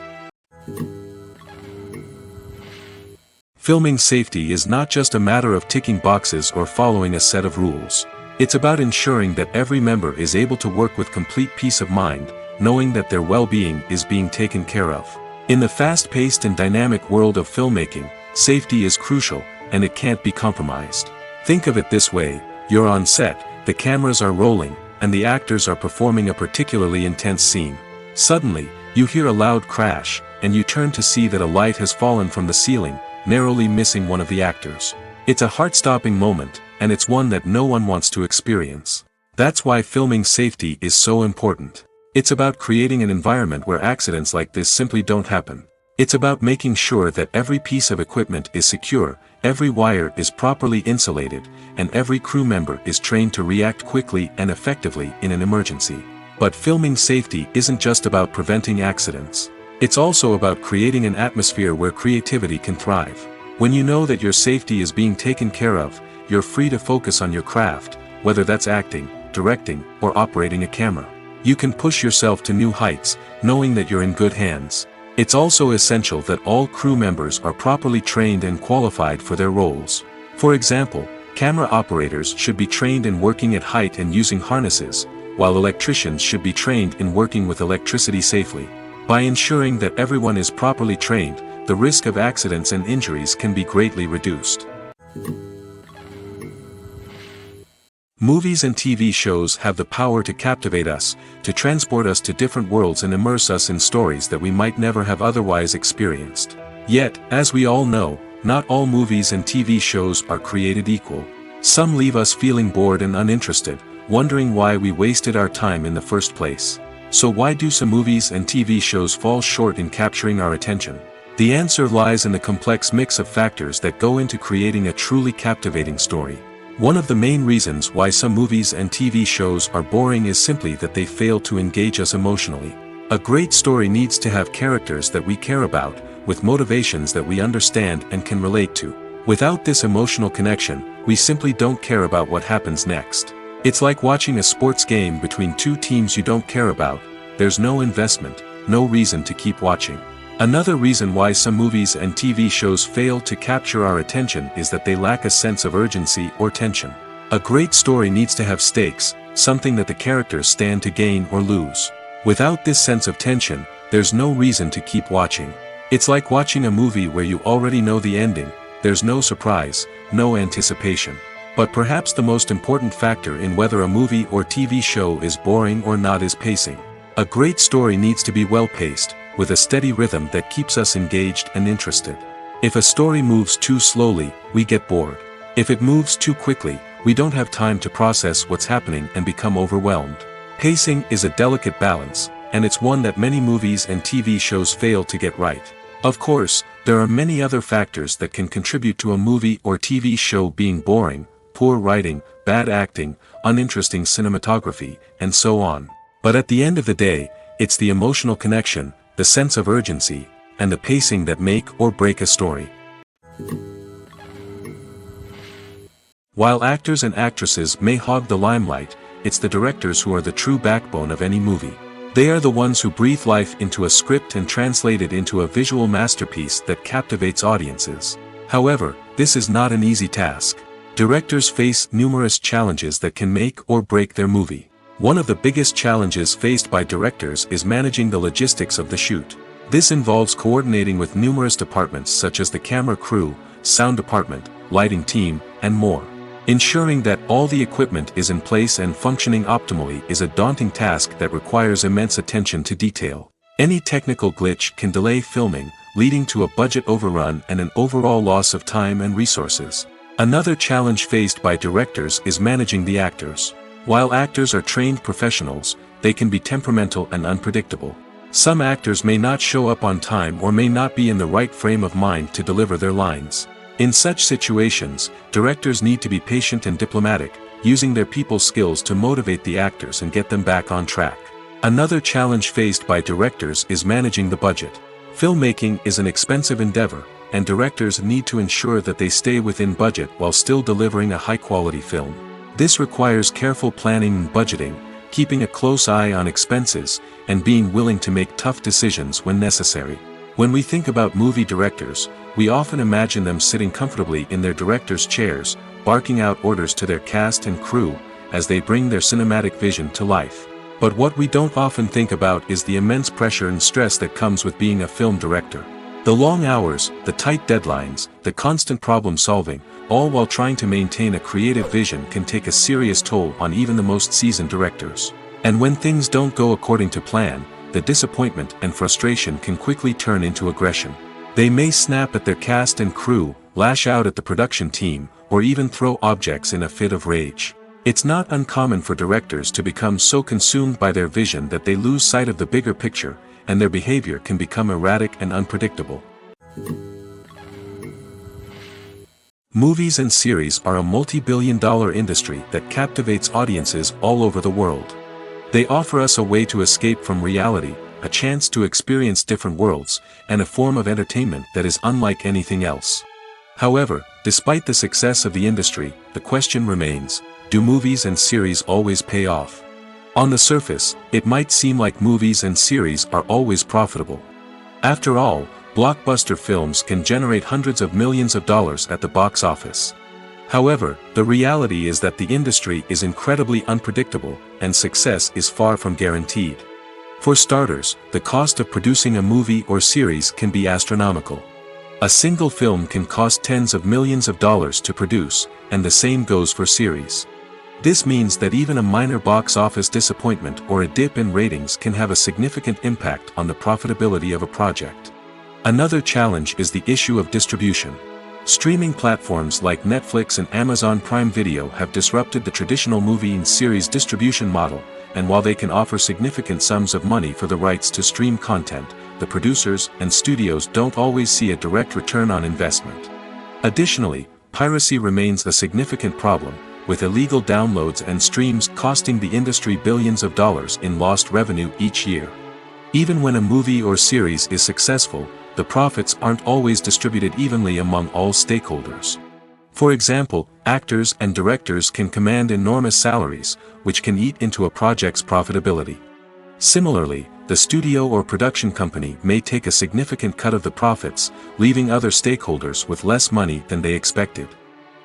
Filming safety is not just a matter of ticking boxes or following a set of rules. It's about ensuring that every member is able to work with complete peace of mind, knowing that their well-being is being taken care of. In the fast-paced and dynamic world of filmmaking, safety is crucial, and it can't be compromised. Think of it this way: you're on set, the cameras are rolling, and the actors are performing a particularly intense scene. Suddenly, you hear a loud crash, and you turn to see that a light has fallen from the ceiling, narrowly missing one of the actors. It's a heart-stopping moment, and it's one that no one wants to experience. That's why filming safety is so important. It's about creating an environment where accidents like this simply don't happen. It's about making sure that every piece of equipment is secure, every wire is properly insulated, and every crew member is trained to react quickly and effectively in an emergency. But filming safety isn't just about preventing accidents. It's also about creating an atmosphere where creativity can thrive. When you know that your safety is being taken care of, you're free to focus on your craft, whether that's acting, directing, or operating a camera. You can push yourself to new heights, knowing that you're in good hands. It's also essential that all crew members are properly trained and qualified for their roles. For example, camera operators should be trained in working at height and using harnesses, while electricians should be trained in working with electricity safely. By ensuring that everyone is properly trained, the risk of accidents and injuries can be greatly reduced. Movies and TV shows have the power to captivate us, to transport us to different worlds and immerse us in stories that we might never have otherwise experienced. Yet, as we all know, not all movies and TV shows are created equal. Some leave us feeling bored and uninterested, wondering why we wasted our time in the first place. So why do some movies and TV shows fall short in capturing our attention? The answer lies in the complex mix of factors that go into creating a truly captivating story. One of the main reasons why some movies and TV shows are boring is simply that they fail to engage us emotionally. A great story needs to have characters that we care about, with motivations that we understand and can relate to. Without this emotional connection, we simply don't care about what happens next. It's like watching a sports game between two teams you don't care about. There's no investment, no reason to keep watching. Another reason why some movies and TV shows fail to capture our attention is that they lack a sense of urgency or tension. A great story needs to have stakes, something that the characters stand to gain or lose. Without this sense of tension, there's no reason to keep watching. It's like watching a movie where you already know the ending, there's no surprise, no anticipation. But perhaps the most important factor in whether a movie or TV show is boring or not is pacing. A great story needs to be well-paced, with a steady rhythm that keeps us engaged and interested. If a story moves too slowly, we get bored. If it moves too quickly, we don't have time to process what's happening and become overwhelmed. Pacing is a delicate balance, and it's one that many movies and TV shows fail to get right. Of course, there are many other factors that can contribute to a movie or TV show being boring: poor writing, bad acting, uninteresting cinematography, and so on. But at the end of the day, it's the emotional connection, the sense of urgency, and the pacing that make or break a story. While actors and actresses may hog the limelight, it's the directors who are the true backbone of any movie. They are the ones who breathe life into a script and translate it into a visual masterpiece that captivates audiences. However, this is not an easy task. Directors face numerous challenges that can make or break their movie. One of the biggest challenges faced by directors is managing the logistics of the shoot. This involves coordinating with numerous departments such as the camera crew, sound department, lighting team, and more. Ensuring that all the equipment is in place and functioning optimally is a daunting task that requires immense attention to detail. Any technical glitch can delay filming, leading to a budget overrun and an overall loss of time and resources. Another challenge faced by directors is managing the actors. While actors are trained professionals, they can be temperamental and unpredictable. Some actors may not show up on time or may not be in the right frame of mind to deliver their lines. In such situations, directors need to be patient and diplomatic, using their people skills to motivate the actors and get them back on track. Another challenge faced by directors is managing the budget. Filmmaking is an expensive endeavor, and directors need to ensure that they stay within budget while still delivering a high-quality film. This requires careful planning and budgeting, keeping a close eye on expenses, and being willing to make tough decisions when necessary. When we think about movie directors, we often imagine them sitting comfortably in their director's chairs, barking out orders to their cast and crew, as they bring their cinematic vision to life. But what we don't often think about is the immense pressure and stress that comes with being a film director. The long hours, the tight deadlines, the constant problem solving, all while trying to maintain a creative vision can take a serious toll on even the most seasoned directors. And when things don't go according to plan, the disappointment and frustration can quickly turn into aggression. They may snap at their cast and crew, lash out at the production team, or even throw objects in a fit of rage. It's not uncommon for directors to become so consumed by their vision that they lose sight of the bigger picture, and their behavior can become erratic and unpredictable. Movies and series are a multi-billion-dollar industry that captivates audiences all over the world. They offer us a way to escape from reality, a chance to experience different worlds, and a form of entertainment that is unlike anything else. However, despite the success of the industry, the question remains: do movies and series always pay off? On the surface, it might seem like movies and series are always profitable. After all, blockbuster films can generate hundreds of millions of dollars at the box office. However, the reality is that the industry is incredibly unpredictable, and success is far from guaranteed. For starters, the cost of producing a movie or series can be astronomical. A single film can cost tens of millions of dollars to produce, and the same goes for series. This means that even a minor box office disappointment or a dip in ratings can have a significant impact on the profitability of a project. Another challenge is the issue of distribution. Streaming platforms like Netflix and Amazon Prime Video have disrupted the traditional movie and series distribution model, and while they can offer significant sums of money for the rights to stream content, the producers and studios don't always see a direct return on investment. Additionally, piracy remains a significant problem, with illegal downloads and streams costing the industry billions of dollars in lost revenue each year. Even when a movie or series is successful, the profits aren't always distributed evenly among all stakeholders. For example, actors and directors can command enormous salaries, which can eat into a project's profitability. Similarly, the studio or production company may take a significant cut of the profits, leaving other stakeholders with less money than they expected.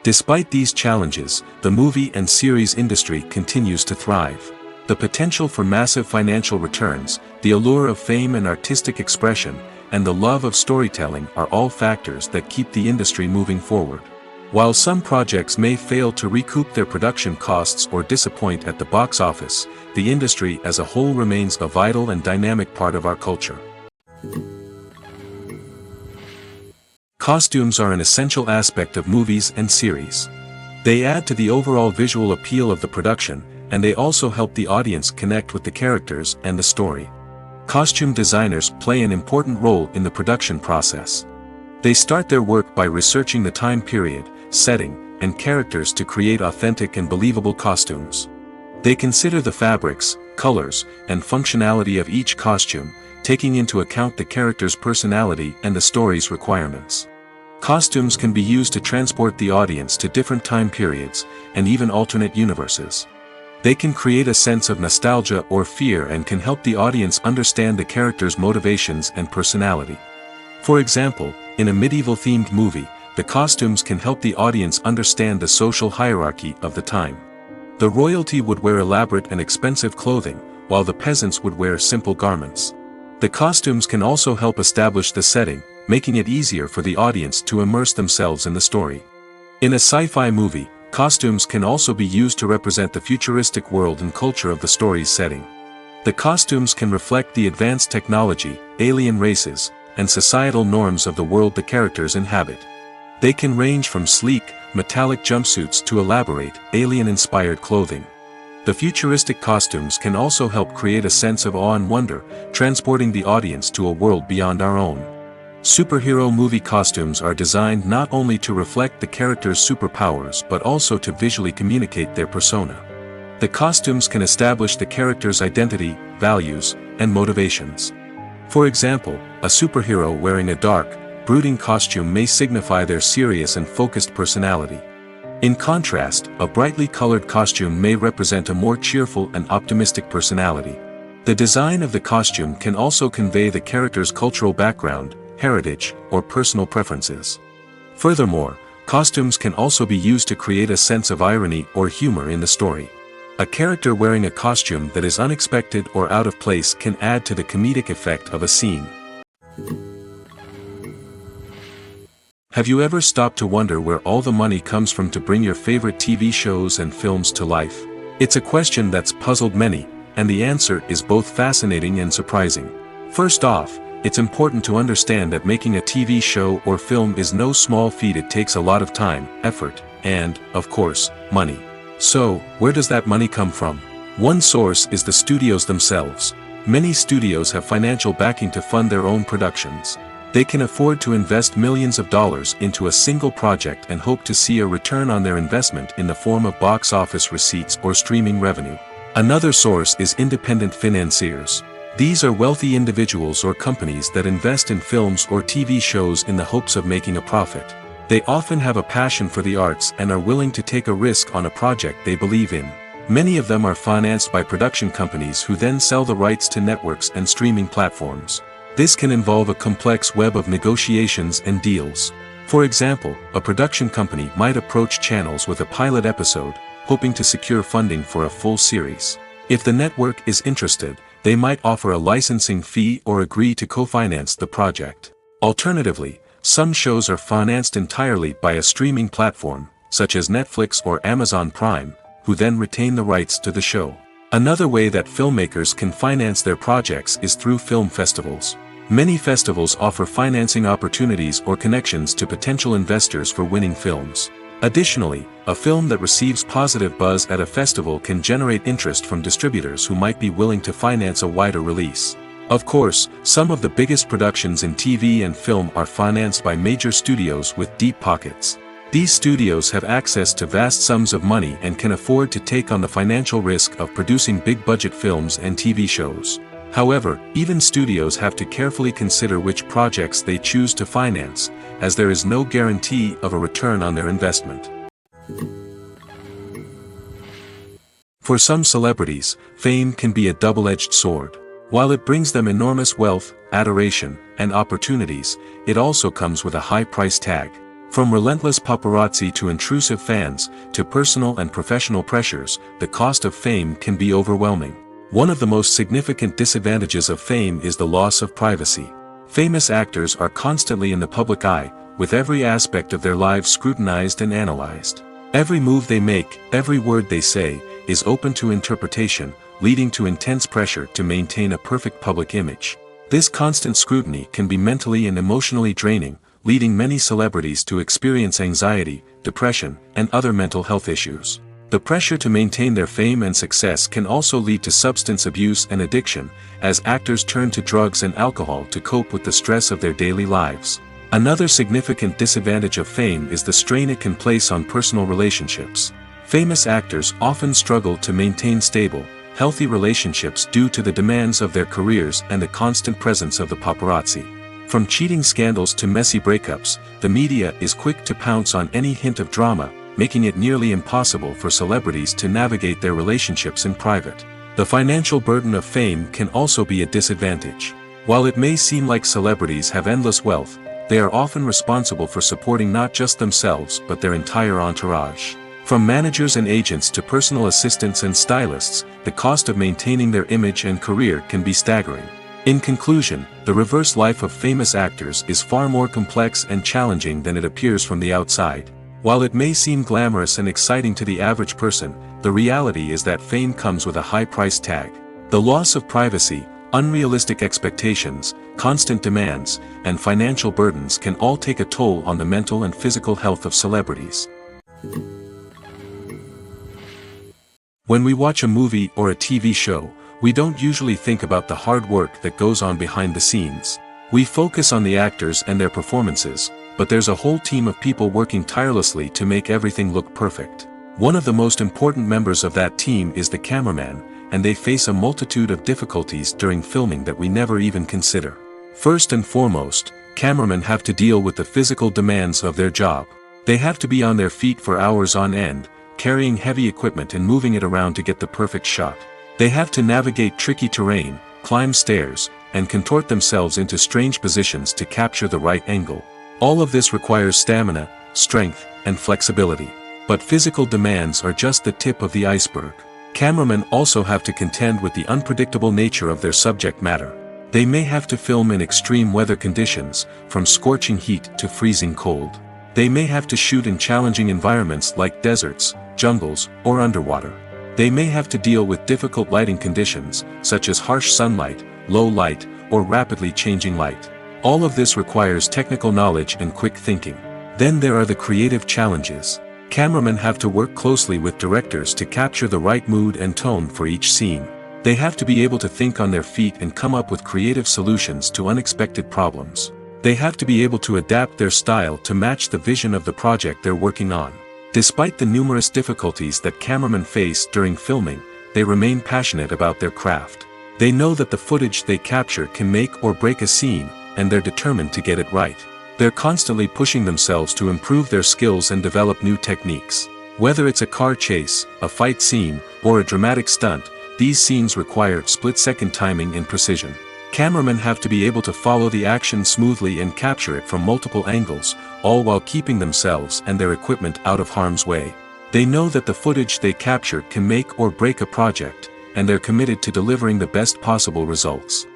Despite these challenges, the movie and series industry continues to thrive. The potential for massive financial returns, the allure of fame and artistic expression, and the love of storytelling are all factors that keep the industry moving forward. While some projects may fail to recoup their production costs or disappoint at the box office, the industry as a whole remains a vital and dynamic part of our culture. Costumes are an essential aspect of movies and series. They add to the overall visual appeal of the production, and they also help the audience connect with the characters and the story. Costume designers play an important role in the production process. They start their work by researching the time period, setting, and characters to create authentic and believable costumes. They consider the fabrics, colors, and functionality of each costume, taking into account the character's personality and the story's requirements. Costumes can be used to transport the audience to different time periods, and even alternate universes. They can create a sense of nostalgia or fear and can help the audience understand the character's motivations and personality. For example, in a medieval-themed movie, the costumes can help the audience understand the social hierarchy of the time. The royalty would wear elaborate and expensive clothing, while the peasants would wear simple garments. The costumes can also help establish the setting, making it easier for the audience to immerse themselves in the story. In a sci-fi movie, costumes can also be used to represent the futuristic world and culture of the story's setting. The costumes can reflect the advanced technology, alien races, and societal norms of the world the characters inhabit. They can range from sleek, metallic jumpsuits to elaborate, alien-inspired clothing. The futuristic costumes can also help create a sense of awe and wonder, transporting the audience to a world beyond our own. Superhero movie costumes are designed not only to reflect the character's superpowers but also to visually communicate their persona. The costumes can establish the character's identity, values, and motivations. For example, a superhero wearing a dark, brooding costume may signify their serious and focused personality. In contrast, a brightly colored costume may represent a more cheerful and optimistic personality. The design of the costume can also convey the character's cultural background, heritage, or personal preferences. Furthermore, costumes can also be used to create a sense of irony or humor in the story. A character wearing a costume that is unexpected or out of place can add to the comedic effect of a scene. Have you ever stopped to wonder where all the money comes from to bring your favorite TV shows and films to life? It's a question that's puzzled many, and the answer is both fascinating and surprising. First off, it's important to understand that making a TV show or film is no small feat. It takes a lot of time, effort, and, of course, money. So, where does that money come from? One source is the studios themselves. Many studios have financial backing to fund their own productions. They can afford to invest millions of dollars into a single project and hope to see a return on their investment in the form of box office receipts or streaming revenue. Another source is independent financiers. These are wealthy individuals or companies that invest in films or TV shows in the hopes of making a profit. They often have a passion for the arts and are willing to take a risk on a project they believe in. Many of them are financed by production companies who then sell the rights to networks and streaming platforms. This can involve a complex web of negotiations and deals. For example, a production company might approach channels with a pilot episode, hoping to secure funding for a full series. If the network is interested, they might offer a licensing fee or agree to co-finance the project. Alternatively, some shows are financed entirely by a streaming platform, such as Netflix or Amazon Prime, who then retain the rights to the show. Another way that filmmakers can finance their projects is through film festivals. Many festivals offer financing opportunities or connections to potential investors for winning films. Additionally, a film that receives positive buzz at a festival can generate interest from distributors who might be willing to finance a wider release. Of course, some of the biggest productions in TV and film are financed by major studios with deep pockets. These studios have access to vast sums of money and can afford to take on the financial risk of producing big-budget films and TV shows. However, even studios have to carefully consider which projects they choose to finance, as there is no guarantee of a return on their investment. For some celebrities, fame can be a double-edged sword. While it brings them enormous wealth, adoration, and opportunities, it also comes with a high price tag. From relentless paparazzi to intrusive fans, to personal and professional pressures, the cost of fame can be overwhelming. One of the most significant disadvantages of fame is the loss of privacy. Famous actors are constantly in the public eye, with every aspect of their lives scrutinized and analyzed. Every move they make, every word they say, is open to interpretation, leading to intense pressure to maintain a perfect public image. This constant scrutiny can be mentally and emotionally draining, leading many celebrities to experience anxiety, depression, and other mental health issues. The pressure to maintain their fame and success can also lead to substance abuse and addiction, as actors turn to drugs and alcohol to cope with the stress of their daily lives. Another significant disadvantage of fame is the strain it can place on personal relationships. Famous actors often struggle to maintain stable, healthy relationships due to the demands of their careers and the constant presence of the paparazzi. From cheating scandals to messy breakups, the media is quick to pounce on any hint of drama, making it nearly impossible for celebrities to navigate their relationships in private. The financial burden of fame can also be a disadvantage. While it may seem like celebrities have endless wealth, they are often responsible for supporting not just themselves but their entire entourage. From managers and agents to personal assistants and stylists, the cost of maintaining their image and career can be staggering. In conclusion, the reverse life of famous actors is far more complex and challenging than it appears from the outside. While it may seem glamorous and exciting to the average person, the reality is that fame comes with a high price tag. The loss of privacy, unrealistic expectations, constant demands, and financial burdens can all take a toll on the mental and physical health of celebrities. When we watch a movie or a TV show, we don't usually think about the hard work that goes on behind the scenes. We focus on the actors and their performances, but there's a whole team of people working tirelessly to make everything look perfect. One of the most important members of that team is the cameraman, and they face a multitude of difficulties during filming that we never even consider. First and foremost, cameramen have to deal with the physical demands of their job. They have to be on their feet for hours on end, carrying heavy equipment and moving it around to get the perfect shot. They have to navigate tricky terrain, climb stairs, and contort themselves into strange positions to capture the right angle. All of this requires stamina, strength, and flexibility. But physical demands are just the tip of the iceberg. Cameramen also have to contend with the unpredictable nature of their subject matter. They may have to film in extreme weather conditions, from scorching heat to freezing cold. They may have to shoot in challenging environments like deserts, jungles, or underwater. They may have to deal with difficult lighting conditions, such as harsh sunlight, low light, or rapidly changing light. All of this requires technical knowledge and quick thinking. Then there are the creative challenges. Cameramen have to work closely with directors to capture the right mood and tone for each scene. They have to be able to think on their feet and come up with creative solutions to unexpected problems. They have to be able to adapt their style to match the vision of the project they're working on. Despite the numerous difficulties that cameramen face during filming, they remain passionate about their craft. They know that the footage they capture can make or break a scene, and they're determined to get it right. They're constantly pushing themselves to improve their skills and develop new techniques. Whether it's a car chase, a fight scene, or a dramatic stunt, these scenes require split-second timing and precision. Cameramen have to be able to follow the action smoothly and capture it from multiple angles, all while keeping themselves and their equipment out of harm's way. They know that the footage they capture can make or break a project, and they're committed to delivering the best possible results.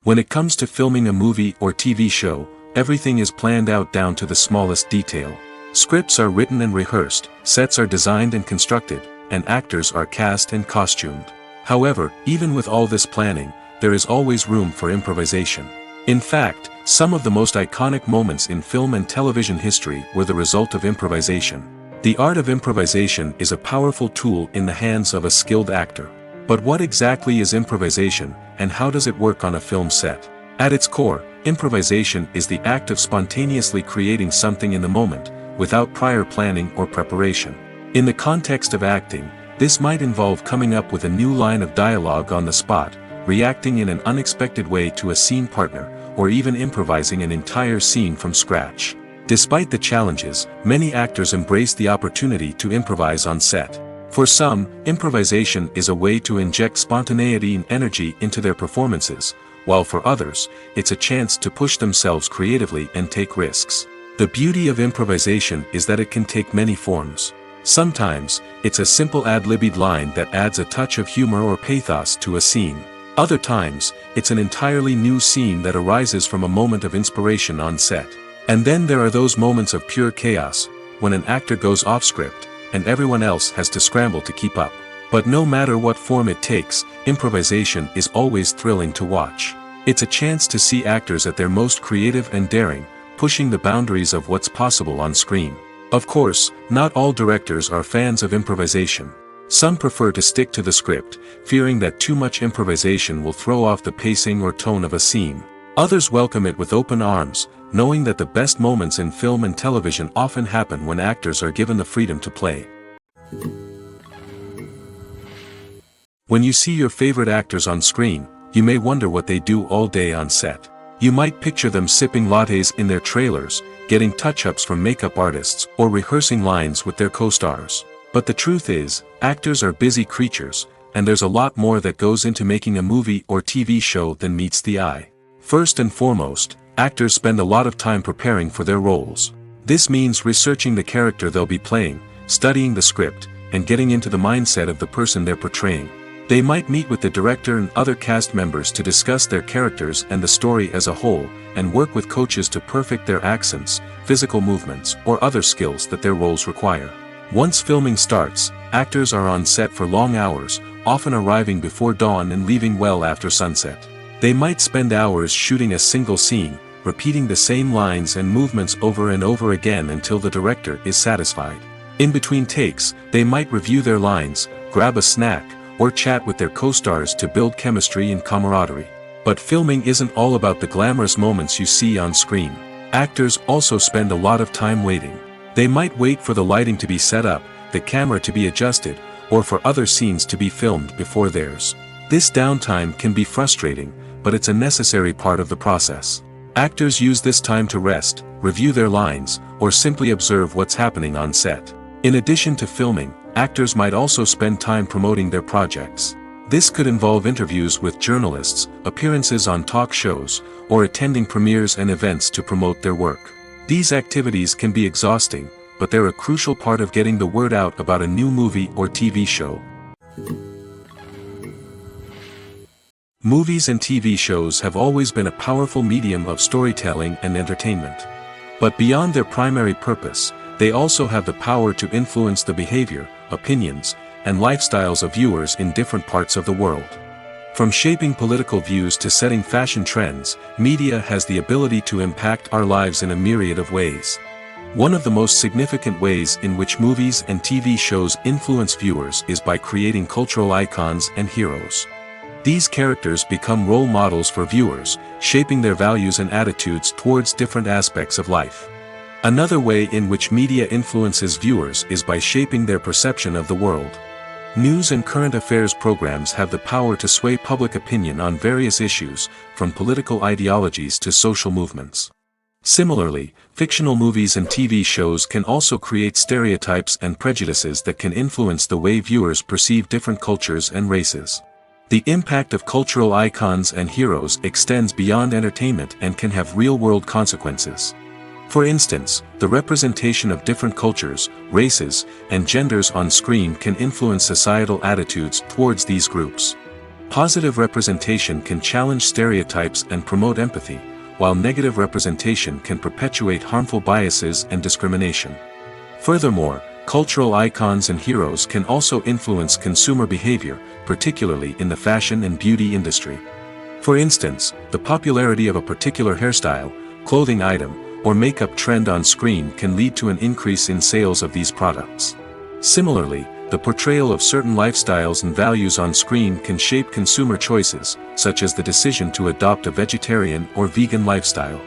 When it comes to filming a movie or TV show, everything is planned out down to the smallest detail. Scripts are written and rehearsed, sets are designed and constructed, and actors are cast and costumed. However, even with all this planning, there is always room for improvisation. In fact, some of the most iconic moments in film and television history were the result of improvisation. The art of improvisation is a powerful tool in the hands of a skilled actor. But what exactly is improvisation, and how does it work on a film set? At its core, improvisation is the act of spontaneously creating something in the moment, without prior planning or preparation. In the context of acting, this might involve coming up with a new line of dialogue on the spot, reacting in an unexpected way to a scene partner, or even improvising an entire scene from scratch. Despite the challenges, many actors embrace the opportunity to improvise on set. For some, improvisation is a way to inject spontaneity and energy into their performances, while for others, it's a chance to push themselves creatively and take risks. The beauty of improvisation is that it can take many forms. Sometimes, it's a simple ad-libbed line that adds a touch of humor or pathos to a scene. Other times, it's an entirely new scene that arises from a moment of inspiration on set. And then there are those moments of pure chaos, when an actor goes off script, and everyone else has to scramble to keep up. But no matter what form it takes, improvisation is always thrilling to watch. It's a chance to see actors at their most creative and daring, pushing the boundaries of what's possible on screen. Of course, not all directors are fans of improvisation. Some prefer to stick to the script, fearing that too much improvisation will throw off the pacing or tone of a scene. Others welcome it with open arms, knowing that the best moments in film and television often happen when actors are given the freedom to play. When you see your favorite actors on screen, you may wonder what they do all day on set. You might picture them sipping lattes in their trailers, getting touch-ups from makeup artists, or rehearsing lines with their co-stars. But the truth is, actors are busy creatures, and there's a lot more that goes into making a movie or TV show than meets the eye. First and foremost, actors spend a lot of time preparing for their roles. This means researching the character they'll be playing, studying the script, and getting into the mindset of the person they're portraying. They might meet with the director and other cast members to discuss their characters and the story as a whole, and work with coaches to perfect their accents, physical movements, or other skills that their roles require. Once filming starts, actors are on set for long hours, often arriving before dawn and leaving well after sunset. They might spend hours shooting a single scene, repeating the same lines and movements over and over again until the director is satisfied. In between takes, they might review their lines, grab a snack, or chat with their co-stars to build chemistry and camaraderie. But filming isn't all about the glamorous moments you see on screen. Actors also spend a lot of time waiting. They might wait for the lighting to be set up, the camera to be adjusted, or for other scenes to be filmed before theirs. This downtime can be frustrating, but it's a necessary part of the process. Actors use this time to rest, review their lines, or simply observe what's happening on set. In addition to filming, actors might also spend time promoting their projects. This could involve interviews with journalists, appearances on talk shows, or attending premieres and events to promote their work. These activities can be exhausting, but they're a crucial part of getting the word out about a new movie or TV show. Movies and TV shows have always been a powerful medium of storytelling and entertainment. But beyond their primary purpose, they also have the power to influence the behavior, opinions, and lifestyles of viewers in different parts of the world. From shaping political views to setting fashion trends, media has the ability to impact our lives in a myriad of ways. One of the most significant ways in which movies and TV shows influence viewers is by creating cultural icons and heroes. These characters become role models for viewers, shaping their values and attitudes towards different aspects of life. Another way in which media influences viewers is by shaping their perception of the world. News and current affairs programs have the power to sway public opinion on various issues, from political ideologies to social movements. Similarly, fictional movies and TV shows can also create stereotypes and prejudices that can influence the way viewers perceive different cultures and races. The impact of cultural icons and heroes extends beyond entertainment and can have real-world consequences. For instance, the representation of different cultures, races, and genders on screen can influence societal attitudes towards these groups. Positive representation can challenge stereotypes and promote empathy, while negative representation can perpetuate harmful biases and discrimination. Furthermore, cultural icons and heroes can also influence consumer behavior, particularly in the fashion and beauty industry. For instance, the popularity of a particular hairstyle, clothing item, or makeup trend on screen can lead to an increase in sales of these products. Similarly, the portrayal of certain lifestyles and values on screen can shape consumer choices, such as the decision to adopt a vegetarian or vegan lifestyle.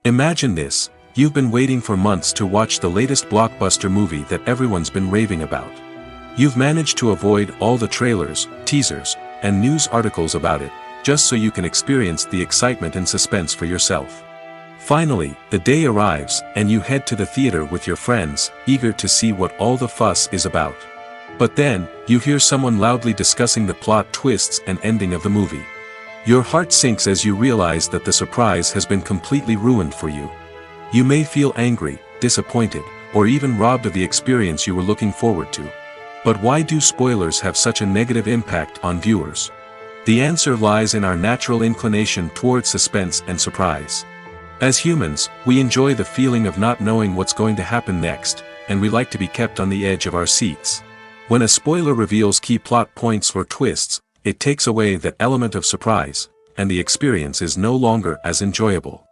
Imagine this: you've been waiting for months to watch the latest blockbuster movie that everyone's been raving about. You've managed to avoid all the trailers, teasers, and news articles about it, just so you can experience the excitement and suspense for yourself. Finally, the day arrives, and you head to the theater with your friends, eager to see what all the fuss is about. But then, you hear someone loudly discussing the plot twists and ending of the movie. Your heart sinks as you realize that the surprise has been completely ruined for you. You may feel angry, disappointed, or even robbed of the experience you were looking forward to. But why do spoilers have such a negative impact on viewers? The answer lies in our natural inclination towards suspense and surprise. As humans, we enjoy the feeling of not knowing what's going to happen next, and we like to be kept on the edge of our seats. When a spoiler reveals key plot points or twists, it takes away that element of surprise, and the experience is no longer as enjoyable.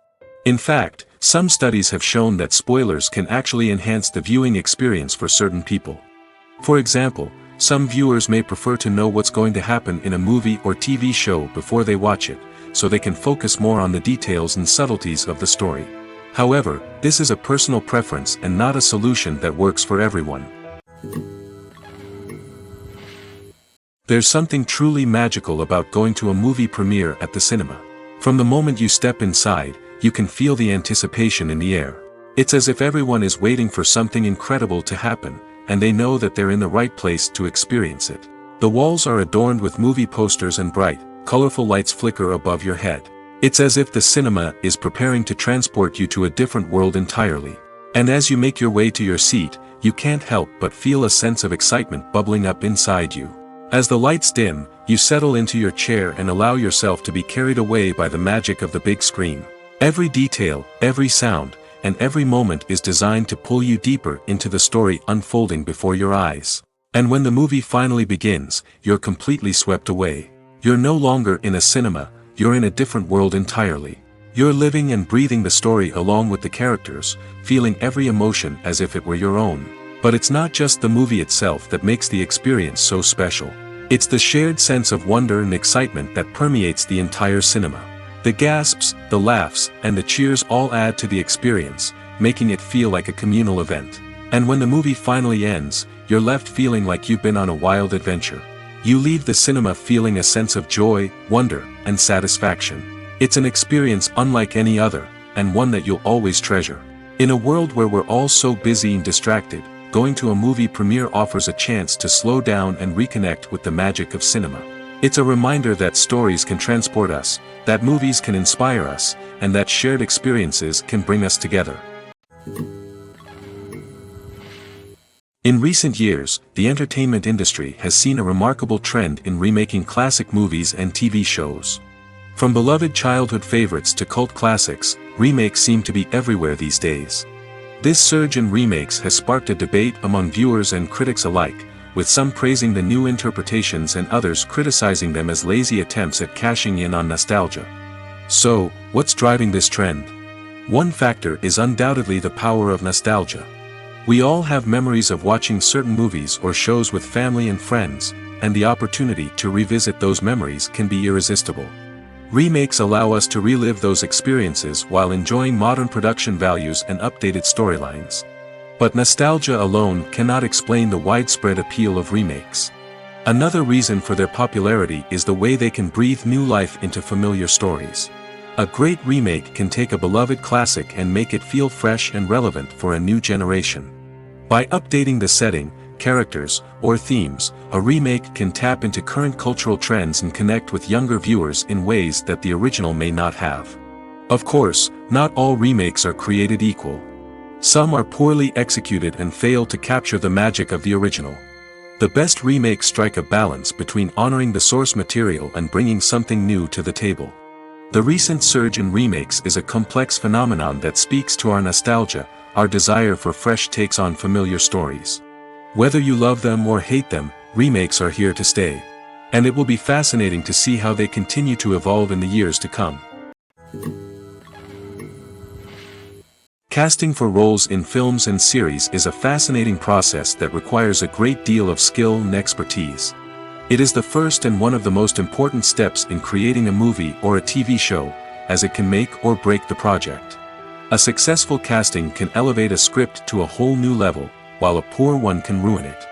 In fact, some studies have shown that spoilers can actually enhance the viewing experience for certain people. For example, some viewers may prefer to know what's going to happen in a movie or TV show before they watch it, so they can focus more on the details and subtleties of the story. However, this is a personal preference and not a solution that works for everyone. There's something truly magical about going to a movie premiere at the cinema. From the moment you step inside, you can feel the anticipation in the air. It's as if everyone is waiting for something incredible to happen, and they know that they're in the right place to experience it. The walls are adorned with movie posters and bright, colorful lights flicker above your head. It's as if the cinema is preparing to transport you to a different world entirely. And as you make your way to your seat, you can't help but feel a sense of excitement bubbling up inside you. As the lights dim, you settle into your chair and allow yourself to be carried away by the magic of the big screen. Every detail, every sound, and every moment is designed to pull you deeper into the story unfolding before your eyes. And when the movie finally begins, you're completely swept away. You're no longer in a cinema, you're in a different world entirely. You're living and breathing the story along with the characters, feeling every emotion as if it were your own. But it's not just the movie itself that makes the experience so special. It's the shared sense of wonder and excitement that permeates the entire cinema. The gasps, the laughs, and the cheers all add to the experience, making it feel like a communal event. And when the movie finally ends, you're left feeling like you've been on a wild adventure. You leave the cinema feeling a sense of joy, wonder, and satisfaction. It's an experience unlike any other, and one that you'll always treasure. In a world where we're all so busy and distracted, going to a movie premiere offers a chance to slow down and reconnect with the magic of cinema. It's a reminder that stories can transport us, that movies can inspire us, and that shared experiences can bring us together. In recent years, the entertainment industry has seen a remarkable trend in remaking classic movies and TV shows. From beloved childhood favorites to cult classics, remakes seem to be everywhere these days. This surge in remakes has sparked a debate among viewers and critics alike, with some praising the new interpretations and others criticizing them as lazy attempts at cashing in on nostalgia. So, what's driving this trend? One factor is undoubtedly the power of nostalgia. We all have memories of watching certain movies or shows with family and friends, and the opportunity to revisit those memories can be irresistible. Remakes allow us to relive those experiences while enjoying modern production values and updated storylines. But nostalgia alone cannot explain the widespread appeal of remakes. Another reason for their popularity is the way they can breathe new life into familiar stories. A great remake can take a beloved classic and make it feel fresh and relevant for a new generation. By updating the setting, characters, or themes, a remake can tap into current cultural trends and connect with younger viewers in ways that the original may not have. Of course, not all remakes are created equal. Some are poorly executed and fail to capture the magic of the original. The best remakes strike a balance between honoring the source material and bringing something new to the table. The recent surge in remakes is a complex phenomenon that speaks to our nostalgia, our desire for fresh takes on familiar stories. Whether you love them or hate them, remakes are here to stay. And it will be fascinating to see how they continue to evolve in the years to come. Casting for roles in films and series is a fascinating process that requires a great deal of skill and expertise. It is the first and one of the most important steps in creating a movie or a TV show, as it can make or break the project. A successful casting can elevate a script to a whole new level, while a poor one can ruin it.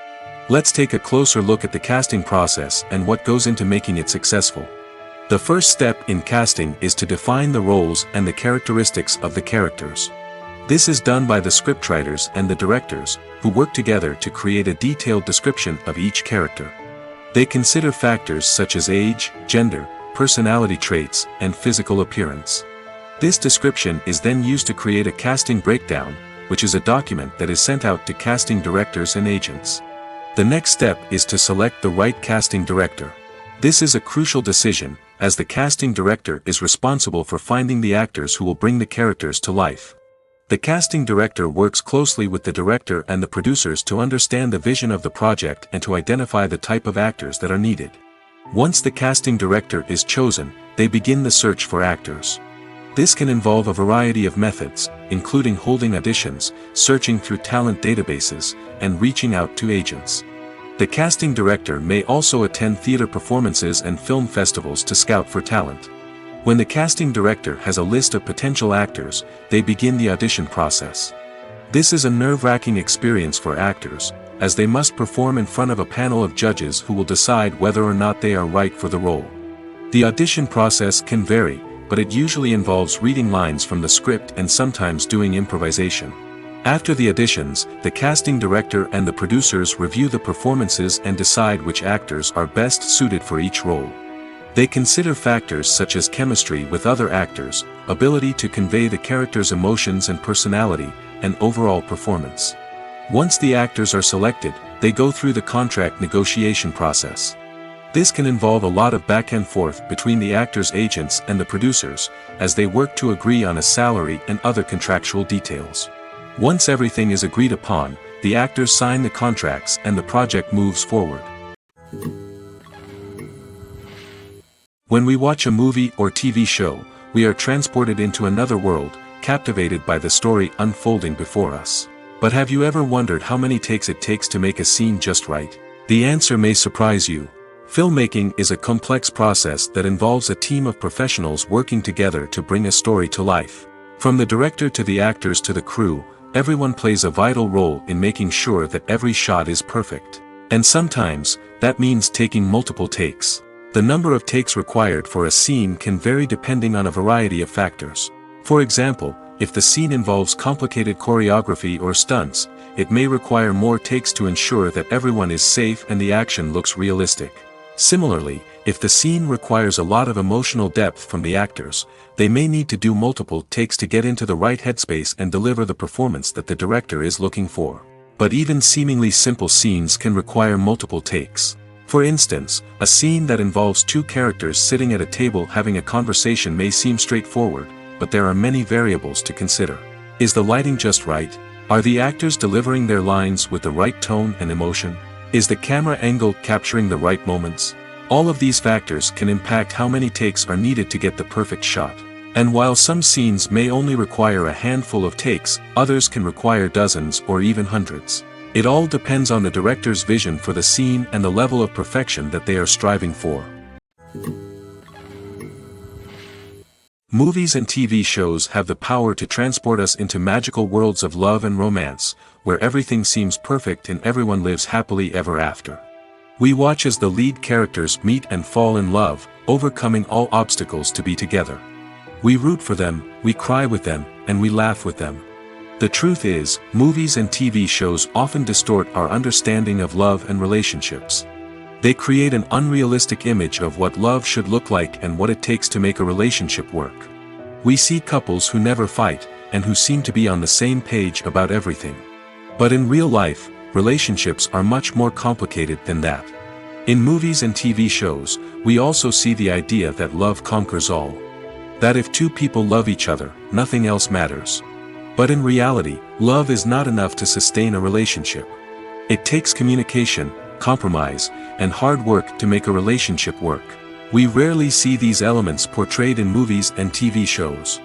Let's take a closer look at the casting process and what goes into making it successful. The first step in casting is to define the roles and the characteristics of the characters. This is done by the scriptwriters and the directors, who work together to create a detailed description of each character. They consider factors such as age, gender, personality traits, and physical appearance. This description is then used to create a casting breakdown, which is a document that is sent out to casting directors and agents. The next step is to select the right casting director. This is a crucial decision, as the casting director is responsible for finding the actors who will bring the characters to life. The casting director works closely with the director and the producers to understand the vision of the project and to identify the type of actors that are needed. Once the casting director is chosen, they begin the search for actors. This can involve a variety of methods, including holding auditions, searching through talent databases, and reaching out to agents. The casting director may also attend theater performances and film festivals to scout for talent. When the casting director has a list of potential actors, they begin the audition process. This is a nerve-wracking experience for actors, as they must perform in front of a panel of judges who will decide whether or not they are right for the role. The audition process can vary, but it usually involves reading lines from the script and sometimes doing improvisation. After the auditions, the casting director and the producers review the performances and decide which actors are best suited for each role. They consider factors such as chemistry with other actors, ability to convey the character's emotions and personality, and overall performance. Once the actors are selected, they go through the contract negotiation process. This can involve a lot of back and forth between the actors' agents and the producers, as they work to agree on a salary and other contractual details. Once everything is agreed upon, the actors sign the contracts and the project moves forward. When we watch a movie or TV show, we are transported into another world, captivated by the story unfolding before us. But have you ever wondered how many takes it takes to make a scene just right? The answer may surprise you. Filmmaking is a complex process that involves a team of professionals working together to bring a story to life. From the director to the actors to the crew, everyone plays a vital role in making sure that every shot is perfect. And sometimes, that means taking multiple takes. The number of takes required for a scene can vary depending on a variety of factors. For example, if the scene involves complicated choreography or stunts, it may require more takes to ensure that everyone is safe and the action looks realistic. Similarly, if the scene requires a lot of emotional depth from the actors, they may need to do multiple takes to get into the right headspace and deliver the performance that the director is looking for. But even seemingly simple scenes can require multiple takes. For instance, a scene that involves two characters sitting at a table having a conversation may seem straightforward, but there are many variables to consider. Is the lighting just right? Are the actors delivering their lines with the right tone and emotion? Is the camera angle capturing the right moments? All of these factors can impact how many takes are needed to get the perfect shot. And while some scenes may only require a handful of takes, others can require dozens or even hundreds. It all depends on the director's vision for the scene and the level of perfection that they are striving for. Movies and TV shows have the power to transport us into magical worlds of love and romance, where everything seems perfect and everyone lives happily ever after. We watch as the lead characters meet and fall in love, overcoming all obstacles to be together. We root for them, we cry with them, and we laugh with them. The truth is, movies and TV shows often distort our understanding of love and relationships. They create an unrealistic image of what love should look like and what it takes to make a relationship work. We see couples who never fight, and who seem to be on the same page about everything. But in real life, relationships are much more complicated than that. In movies and TV shows, we also see the idea that love conquers all. That if two people love each other, nothing else matters. But in reality, love is not enough to sustain a relationship. It takes communication, compromise, and hard work to make a relationship work. We rarely see these elements portrayed in movies and TV shows.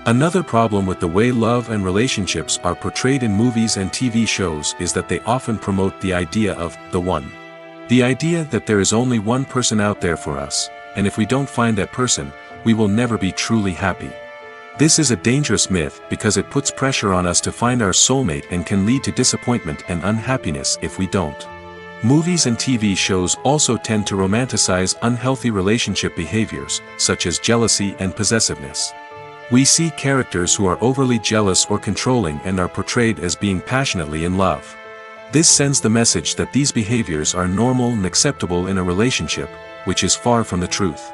Another problem with the way love and relationships are portrayed in movies and TV shows is that they often promote the idea of the one. The idea that there is only one person out there for us, and if we don't find that person, we will never be truly happy. This is a dangerous myth because it puts pressure on us to find our soulmate and can lead to disappointment and unhappiness if we don't. Movies and TV shows also tend to romanticize unhealthy relationship behaviors, such as jealousy and possessiveness. We see characters who are overly jealous or controlling and are portrayed as being passionately in love. This sends the message that these behaviors are normal and acceptable in a relationship, which is far from the truth.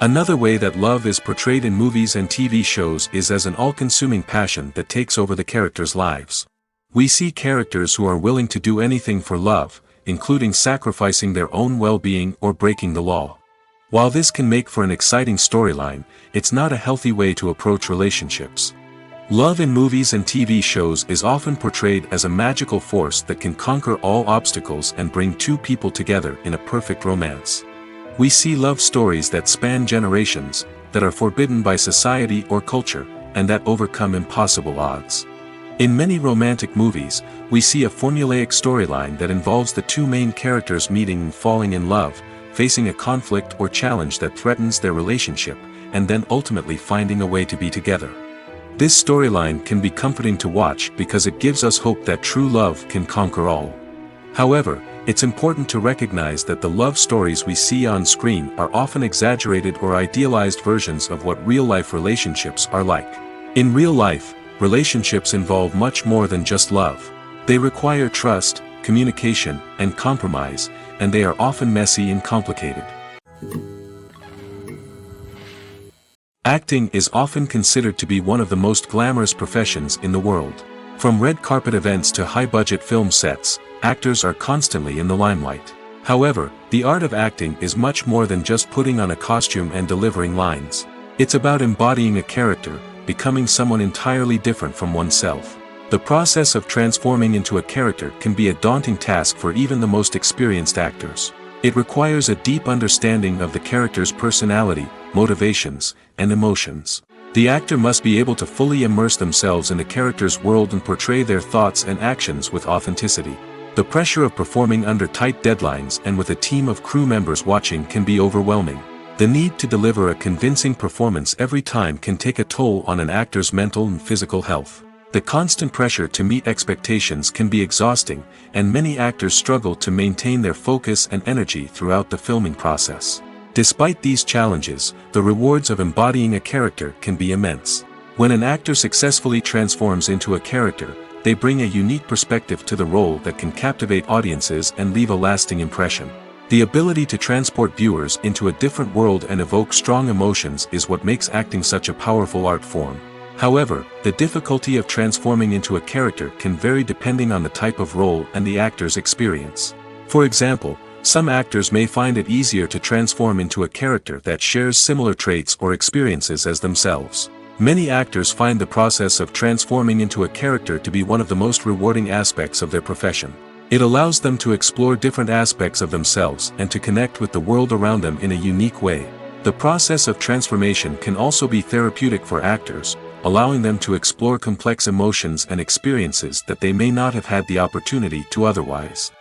Another way that love is portrayed in movies and TV shows is as an all-consuming passion that takes over the characters' lives. We see characters who are willing to do anything for love, including sacrificing their own well-being or breaking the law. While this can make for an exciting storyline, it's not a healthy way to approach relationships. Love in movies and TV shows is often portrayed as a magical force that can conquer all obstacles and bring two people together in a perfect romance. We see love stories that span generations, that are forbidden by society or culture, and that overcome impossible odds. In many romantic movies, we see a formulaic storyline that involves the two main characters meeting and falling in love, facing a conflict or challenge that threatens their relationship, and then ultimately finding a way to be together. This storyline can be comforting to watch because it gives us hope that true love can conquer all. However, it's important to recognize that the love stories we see on screen are often exaggerated or idealized versions of what real-life relationships are like. In real life, relationships involve much more than just love. They require trust, communication, and compromise, and they are often messy and complicated. Acting is often considered to be one of the most glamorous professions in the world. From red carpet events to high-budget film sets, actors are constantly in the limelight. However, the art of acting is much more than just putting on a costume and delivering lines. It's about embodying a character, becoming someone entirely different from oneself. The process of transforming into a character can be a daunting task for even the most experienced actors. It requires a deep understanding of the character's personality, motivations, and emotions. The actor must be able to fully immerse themselves in the character's world and portray their thoughts and actions with authenticity. The pressure of performing under tight deadlines and with a team of crew members watching can be overwhelming. The need to deliver a convincing performance every time can take a toll on an actor's mental and physical health. The constant pressure to meet expectations can be exhausting, and many actors struggle to maintain their focus and energy throughout the filming process. Despite these challenges, the rewards of embodying a character can be immense. When an actor successfully transforms into a character, they bring a unique perspective to the role that can captivate audiences and leave a lasting impression. The ability to transport viewers into a different world and evoke strong emotions is what makes acting such a powerful art form. However, the difficulty of transforming into a character can vary depending on the type of role and the actor's experience. For example, some actors may find it easier to transform into a character that shares similar traits or experiences as themselves. Many actors find the process of transforming into a character to be one of the most rewarding aspects of their profession. It allows them to explore different aspects of themselves and to connect with the world around them in a unique way. The process of transformation can also be therapeutic for actors, allowing them to explore complex emotions and experiences that they may not have had the opportunity to otherwise.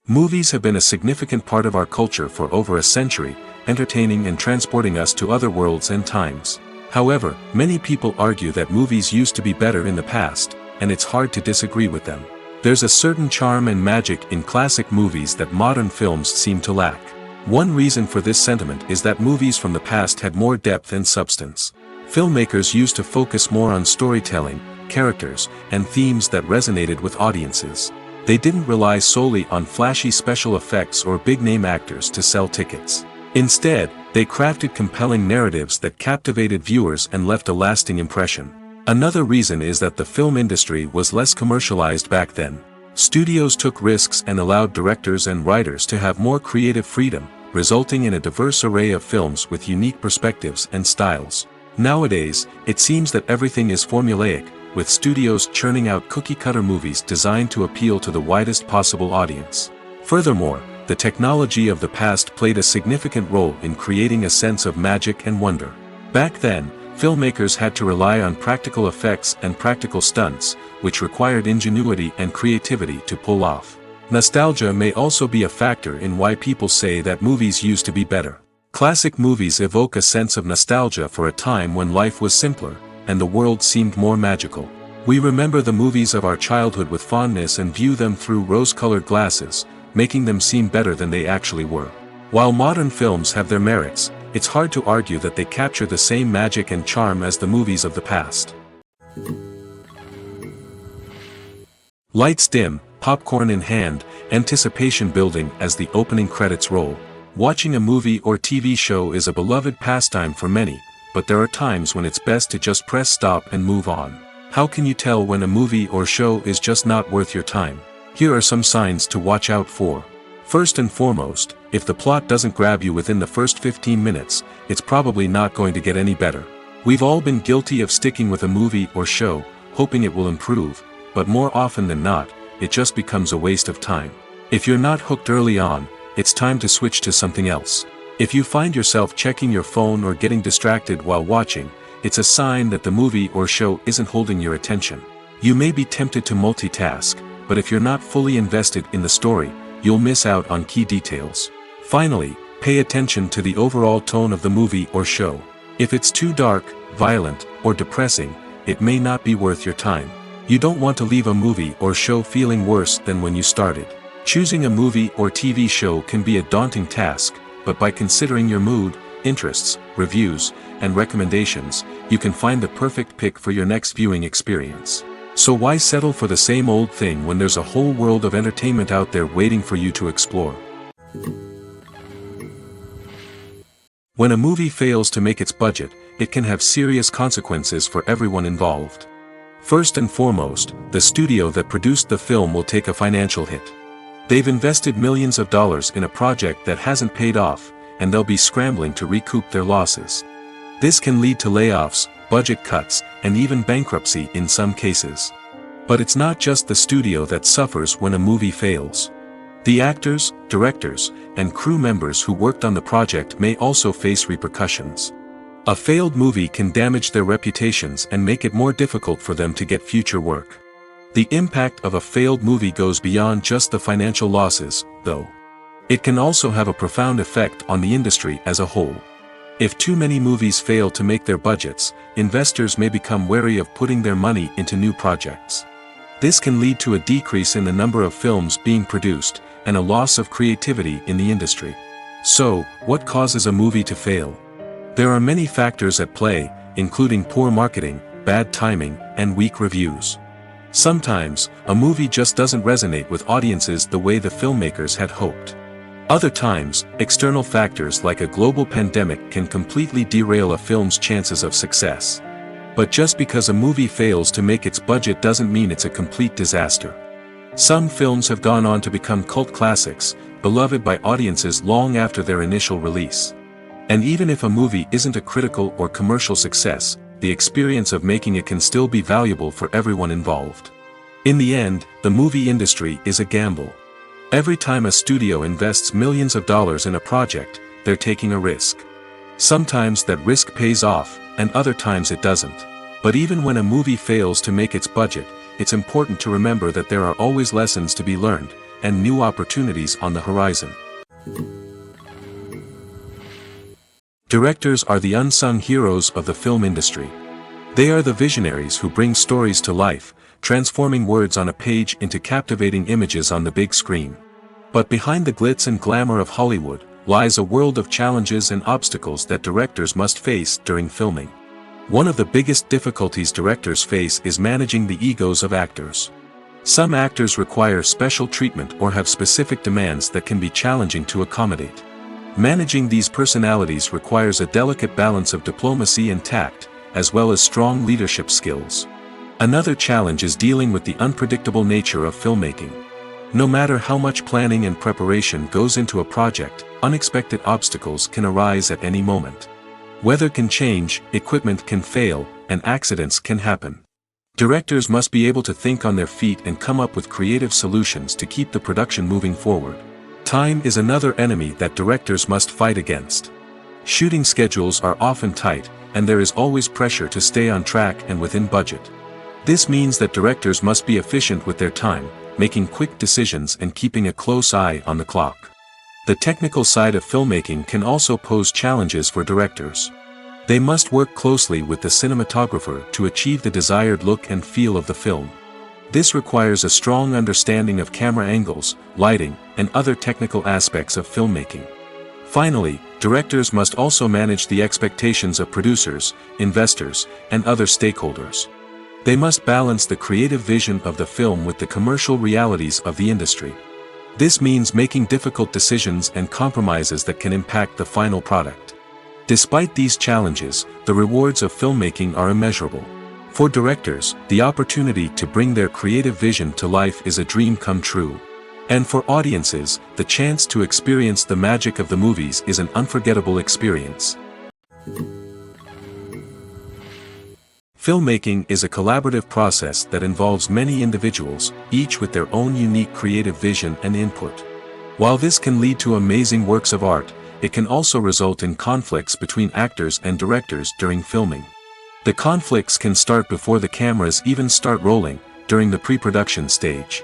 Movies have been a significant part of our culture for over a century, entertaining and transporting us to other worlds and times. However, many people argue that movies used to be better in the past, and it's hard to disagree with them. There's a certain charm and magic in classic movies that modern films seem to lack. One reason for this sentiment is that movies from the past had more depth and substance. Filmmakers used to focus more on storytelling, characters, and themes that resonated with audiences. They didn't rely solely on flashy special effects or big-name actors to sell tickets. Instead, they crafted compelling narratives that captivated viewers and left a lasting impression. Another reason is that the film industry was less commercialized back then. Studios took risks and allowed directors and writers to have more creative freedom, resulting in a diverse array of films with unique perspectives and styles. Nowadays, it seems that everything is formulaic, with studios churning out cookie-cutter movies designed to appeal to the widest possible audience. Furthermore, the technology of the past played a significant role in creating a sense of magic and wonder. Back then, filmmakers had to rely on practical effects and practical stunts, which required ingenuity and creativity to pull off. Nostalgia may also be a factor in why people say that movies used to be better. Classic movies evoke a sense of nostalgia for a time when life was simpler, and the world seemed more magical. We remember the movies of our childhood with fondness and view them through rose-colored glasses, making them seem better than they actually were. While modern films have their merits, it's hard to argue that they capture the same magic and charm as the movies of the past. Lights dim, popcorn in hand, anticipation building as the opening credits roll. Watching a movie or TV show is a beloved pastime for many, but there are times when it's best to just press stop and move on. How can you tell when a movie or show is just not worth your time? Here are some signs to watch out for. First and foremost, if the plot doesn't grab you within the first 15 minutes, it's probably not going to get any better. We've all been guilty of sticking with a movie or show, hoping it will improve, but more often than not, it just becomes a waste of time. If you're not hooked early on, it's time to switch to something else. If you find yourself checking your phone or getting distracted while watching, it's a sign that the movie or show isn't holding your attention. You may be tempted to multitask, but if you're not fully invested in the story, you'll miss out on key details. Finally, pay attention to the overall tone of the movie or show. If it's too dark, violent, or depressing, it may not be worth your time. You don't want to leave a movie or show feeling worse than when you started. Choosing a movie or TV show can be a daunting task, but by considering your mood, interests, reviews, and recommendations, you can find the perfect pick for your next viewing experience. So why settle for the same old thing when there's a whole world of entertainment out there waiting for you to explore? When a movie fails to make its budget, it can have serious consequences for everyone involved. First and foremost, the studio that produced the film will take a financial hit. They've invested millions of dollars in a project that hasn't paid off, and they'll be scrambling to recoup their losses. This can lead to layoffs, budget cuts, and even bankruptcy in some cases. But it's not just the studio that suffers when a movie fails. The actors, directors, and crew members who worked on the project may also face repercussions. A failed movie can damage their reputations and make it more difficult for them to get future work. The impact of a failed movie goes beyond just the financial losses, though. It can also have a profound effect on the industry as a whole. If too many movies fail to make their budgets, investors may become wary of putting their money into new projects. This can lead to a decrease in the number of films being produced, and a loss of creativity in the industry. So, what causes a movie to fail? There are many factors at play, including poor marketing, bad timing, and weak reviews. Sometimes, a movie just doesn't resonate with audiences the way the filmmakers had hoped. Other times, external factors like a global pandemic can completely derail a film's chances of success. But just because a movie fails to make its budget doesn't mean it's a complete disaster. Some films have gone on to become cult classics, beloved by audiences long after their initial release. And even if a movie isn't a critical or commercial success, the experience of making it can still be valuable for everyone involved. In the end, the movie industry is a gamble. Every time a studio invests millions of dollars in a project, they're taking a risk. Sometimes that risk pays off, and other times it doesn't. But even when a movie fails to make its budget, it's important to remember that there are always lessons to be learned, and new opportunities on the horizon. Directors are the unsung heroes of the film industry. They are the visionaries who bring stories to life, transforming words on a page into captivating images on the big screen. But behind the glitz and glamour of Hollywood, lies a world of challenges and obstacles that directors must face during filming. One of the biggest difficulties directors face is managing the egos of actors. Some actors require special treatment or have specific demands that can be challenging to accommodate. Managing these personalities requires a delicate balance of diplomacy and tact, as well as strong leadership skills. Another challenge is dealing with the unpredictable nature of filmmaking. No matter how much planning and preparation goes into a project, unexpected obstacles can arise at any moment. Weather can change, equipment can fail, and accidents can happen. Directors must be able to think on their feet and come up with creative solutions to keep the production moving forward. Time is another enemy that directors must fight against. Shooting schedules are often tight, and there is always pressure to stay on track and within budget. This means that directors must be efficient with their time, making quick decisions and keeping a close eye on the clock. The technical side of filmmaking can also pose challenges for directors. They must work closely with the cinematographer to achieve the desired look and feel of the film. This requires a strong understanding of camera angles, lighting, and other technical aspects of filmmaking. Finally, directors must also manage the expectations of producers, investors, and other stakeholders. They must balance the creative vision of the film with the commercial realities of the industry. This means making difficult decisions and compromises that can impact the final product. Despite these challenges, the rewards of filmmaking are immeasurable. For directors, the opportunity to bring their creative vision to life is a dream come true. And for audiences, the chance to experience the magic of the movies is an unforgettable experience. Filmmaking is a collaborative process that involves many individuals, each with their own unique creative vision and input. While this can lead to amazing works of art, it can also result in conflicts between actors and directors during filming. The conflicts can start before the cameras even start rolling, during the pre-production stage.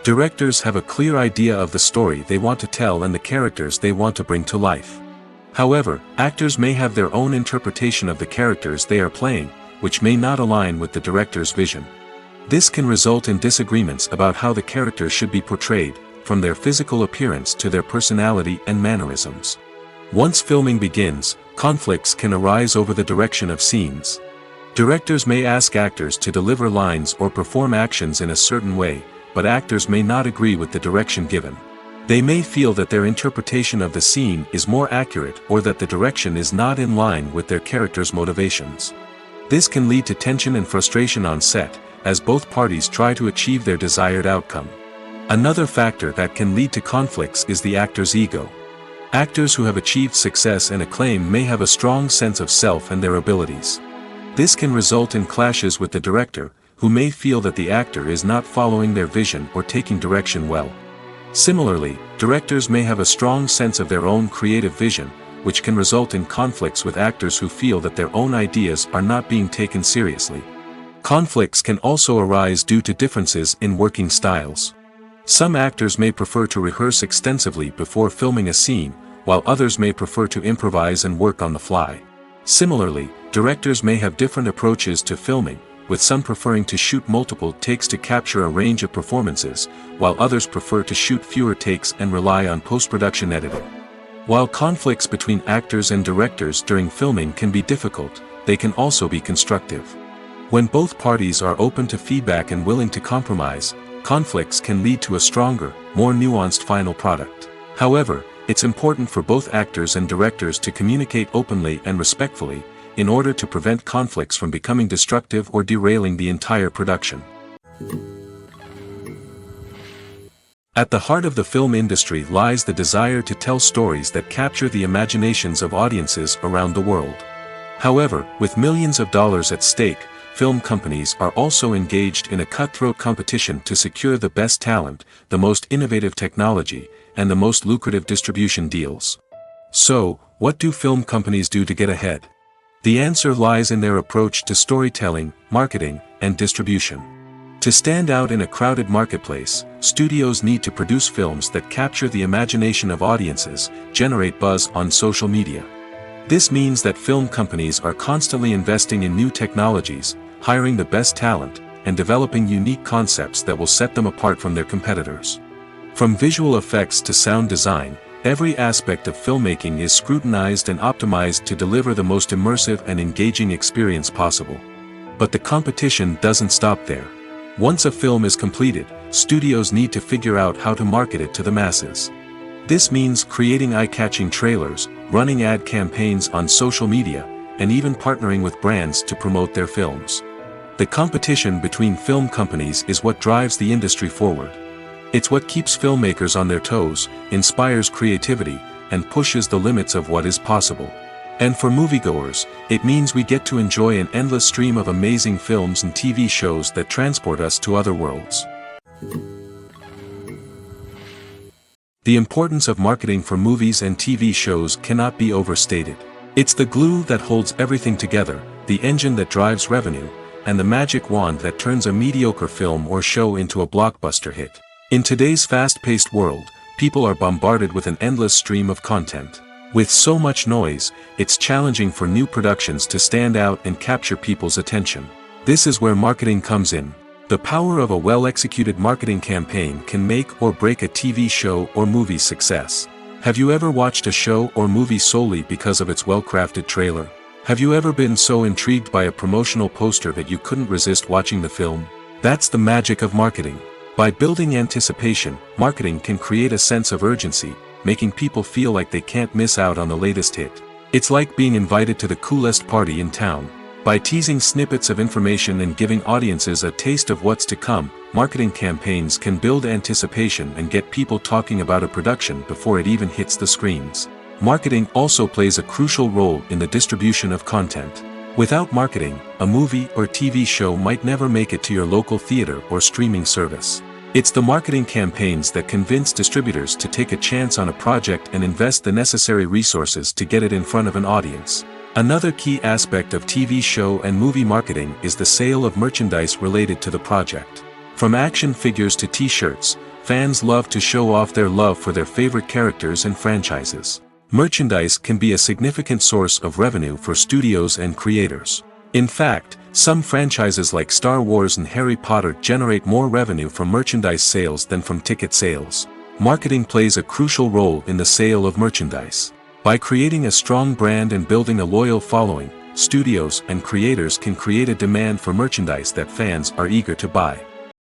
Directors have a clear idea of the story they want to tell and the characters they want to bring to life. However, actors may have their own interpretation of the characters they are playing, which may not align with the director's vision. This can result in disagreements about how the characters should be portrayed, from their physical appearance to their personality and mannerisms. Once filming begins, conflicts can arise over the direction of scenes. Directors may ask actors to deliver lines or perform actions in a certain way, but actors may not agree with the direction given. They may feel that their interpretation of the scene is more accurate or that the direction is not in line with their character's motivations. This can lead to tension and frustration on set, as both parties try to achieve their desired outcome. Another factor that can lead to conflicts is the actor's ego. Actors who have achieved success and acclaim may have a strong sense of self and their abilities. This can result in clashes with the director, who may feel that the actor is not following their vision or taking direction well. Similarly, directors may have a strong sense of their own creative vision, which can result in conflicts with actors who feel that their own ideas are not being taken seriously. Conflicts can also arise due to differences in working styles. Some actors may prefer to rehearse extensively before filming a scene, while others may prefer to improvise and work on the fly. Similarly, directors may have different approaches to filming, with some preferring to shoot multiple takes to capture a range of performances, while others prefer to shoot fewer takes and rely on post-production editing. While conflicts between actors and directors during filming can be difficult, they can also be constructive. When both parties are open to feedback and willing to compromise, conflicts can lead to a stronger, more nuanced final product. However, it's important for both actors and directors to communicate openly and respectfully, in order to prevent conflicts from becoming destructive or derailing the entire production. At the heart of the film industry lies the desire to tell stories that capture the imaginations of audiences around the world. However, with millions of dollars at stake, film companies are also engaged in a cutthroat competition to secure the best talent, the most innovative technology, and the most lucrative distribution deals. So, what do film companies do to get ahead? The answer lies in their approach to storytelling, marketing, and distribution. To stand out in a crowded marketplace, studios need to produce films that capture the imagination of audiences, generate buzz on social media. This means that film companies are constantly investing in new technologies, hiring the best talent, and developing unique concepts that will set them apart from their competitors. From visual effects to sound design, every aspect of filmmaking is scrutinized and optimized to deliver the most immersive and engaging experience possible. But the competition doesn't stop there. Once a film is completed, studios need to figure out how to market it to the masses. This means creating eye-catching trailers, running ad campaigns on social media, and even partnering with brands to promote their films. The competition between film companies is what drives the industry forward. It's what keeps filmmakers on their toes, inspires creativity, and pushes the limits of what is possible. And for moviegoers, it means we get to enjoy an endless stream of amazing films and TV shows that transport us to other worlds. The importance of marketing for movies and TV shows cannot be overstated. It's the glue that holds everything together, the engine that drives revenue, and the magic wand that turns a mediocre film or show into a blockbuster hit. In today's fast-paced world, people are bombarded with an endless stream of content. With so much noise, it's challenging for new productions to stand out and capture people's attention. This is where marketing comes in. The power of a well-executed marketing campaign can make or break a TV show or movie's success. Have you ever watched a show or movie solely because of its well-crafted trailer? Have you ever been so intrigued by a promotional poster that you couldn't resist watching the film? That's the magic of marketing. By building anticipation, marketing can create a sense of urgency, making people feel like they can't miss out on the latest hit. It's like being invited to the coolest party in town. By teasing snippets of information and giving audiences a taste of what's to come, marketing campaigns can build anticipation and get people talking about a production before it even hits the screens. Marketing also plays a crucial role in the distribution of content. Without marketing, a movie or TV show might never make it to your local theater or streaming service. It's the marketing campaigns that convince distributors to take a chance on a project and invest the necessary resources to get it in front of an audience. Another key aspect of TV show and movie marketing is the sale of merchandise related to the project. From action figures to t-shirts, fans love to show off their love for their favorite characters and franchises. Merchandise can be a significant source of revenue for studios and creators. In fact, some franchises like Star Wars and Harry Potter generate more revenue from merchandise sales than from ticket sales. Marketing plays a crucial role in the sale of merchandise. By creating a strong brand and building a loyal following, studios and creators can create a demand for merchandise that fans are eager to buy.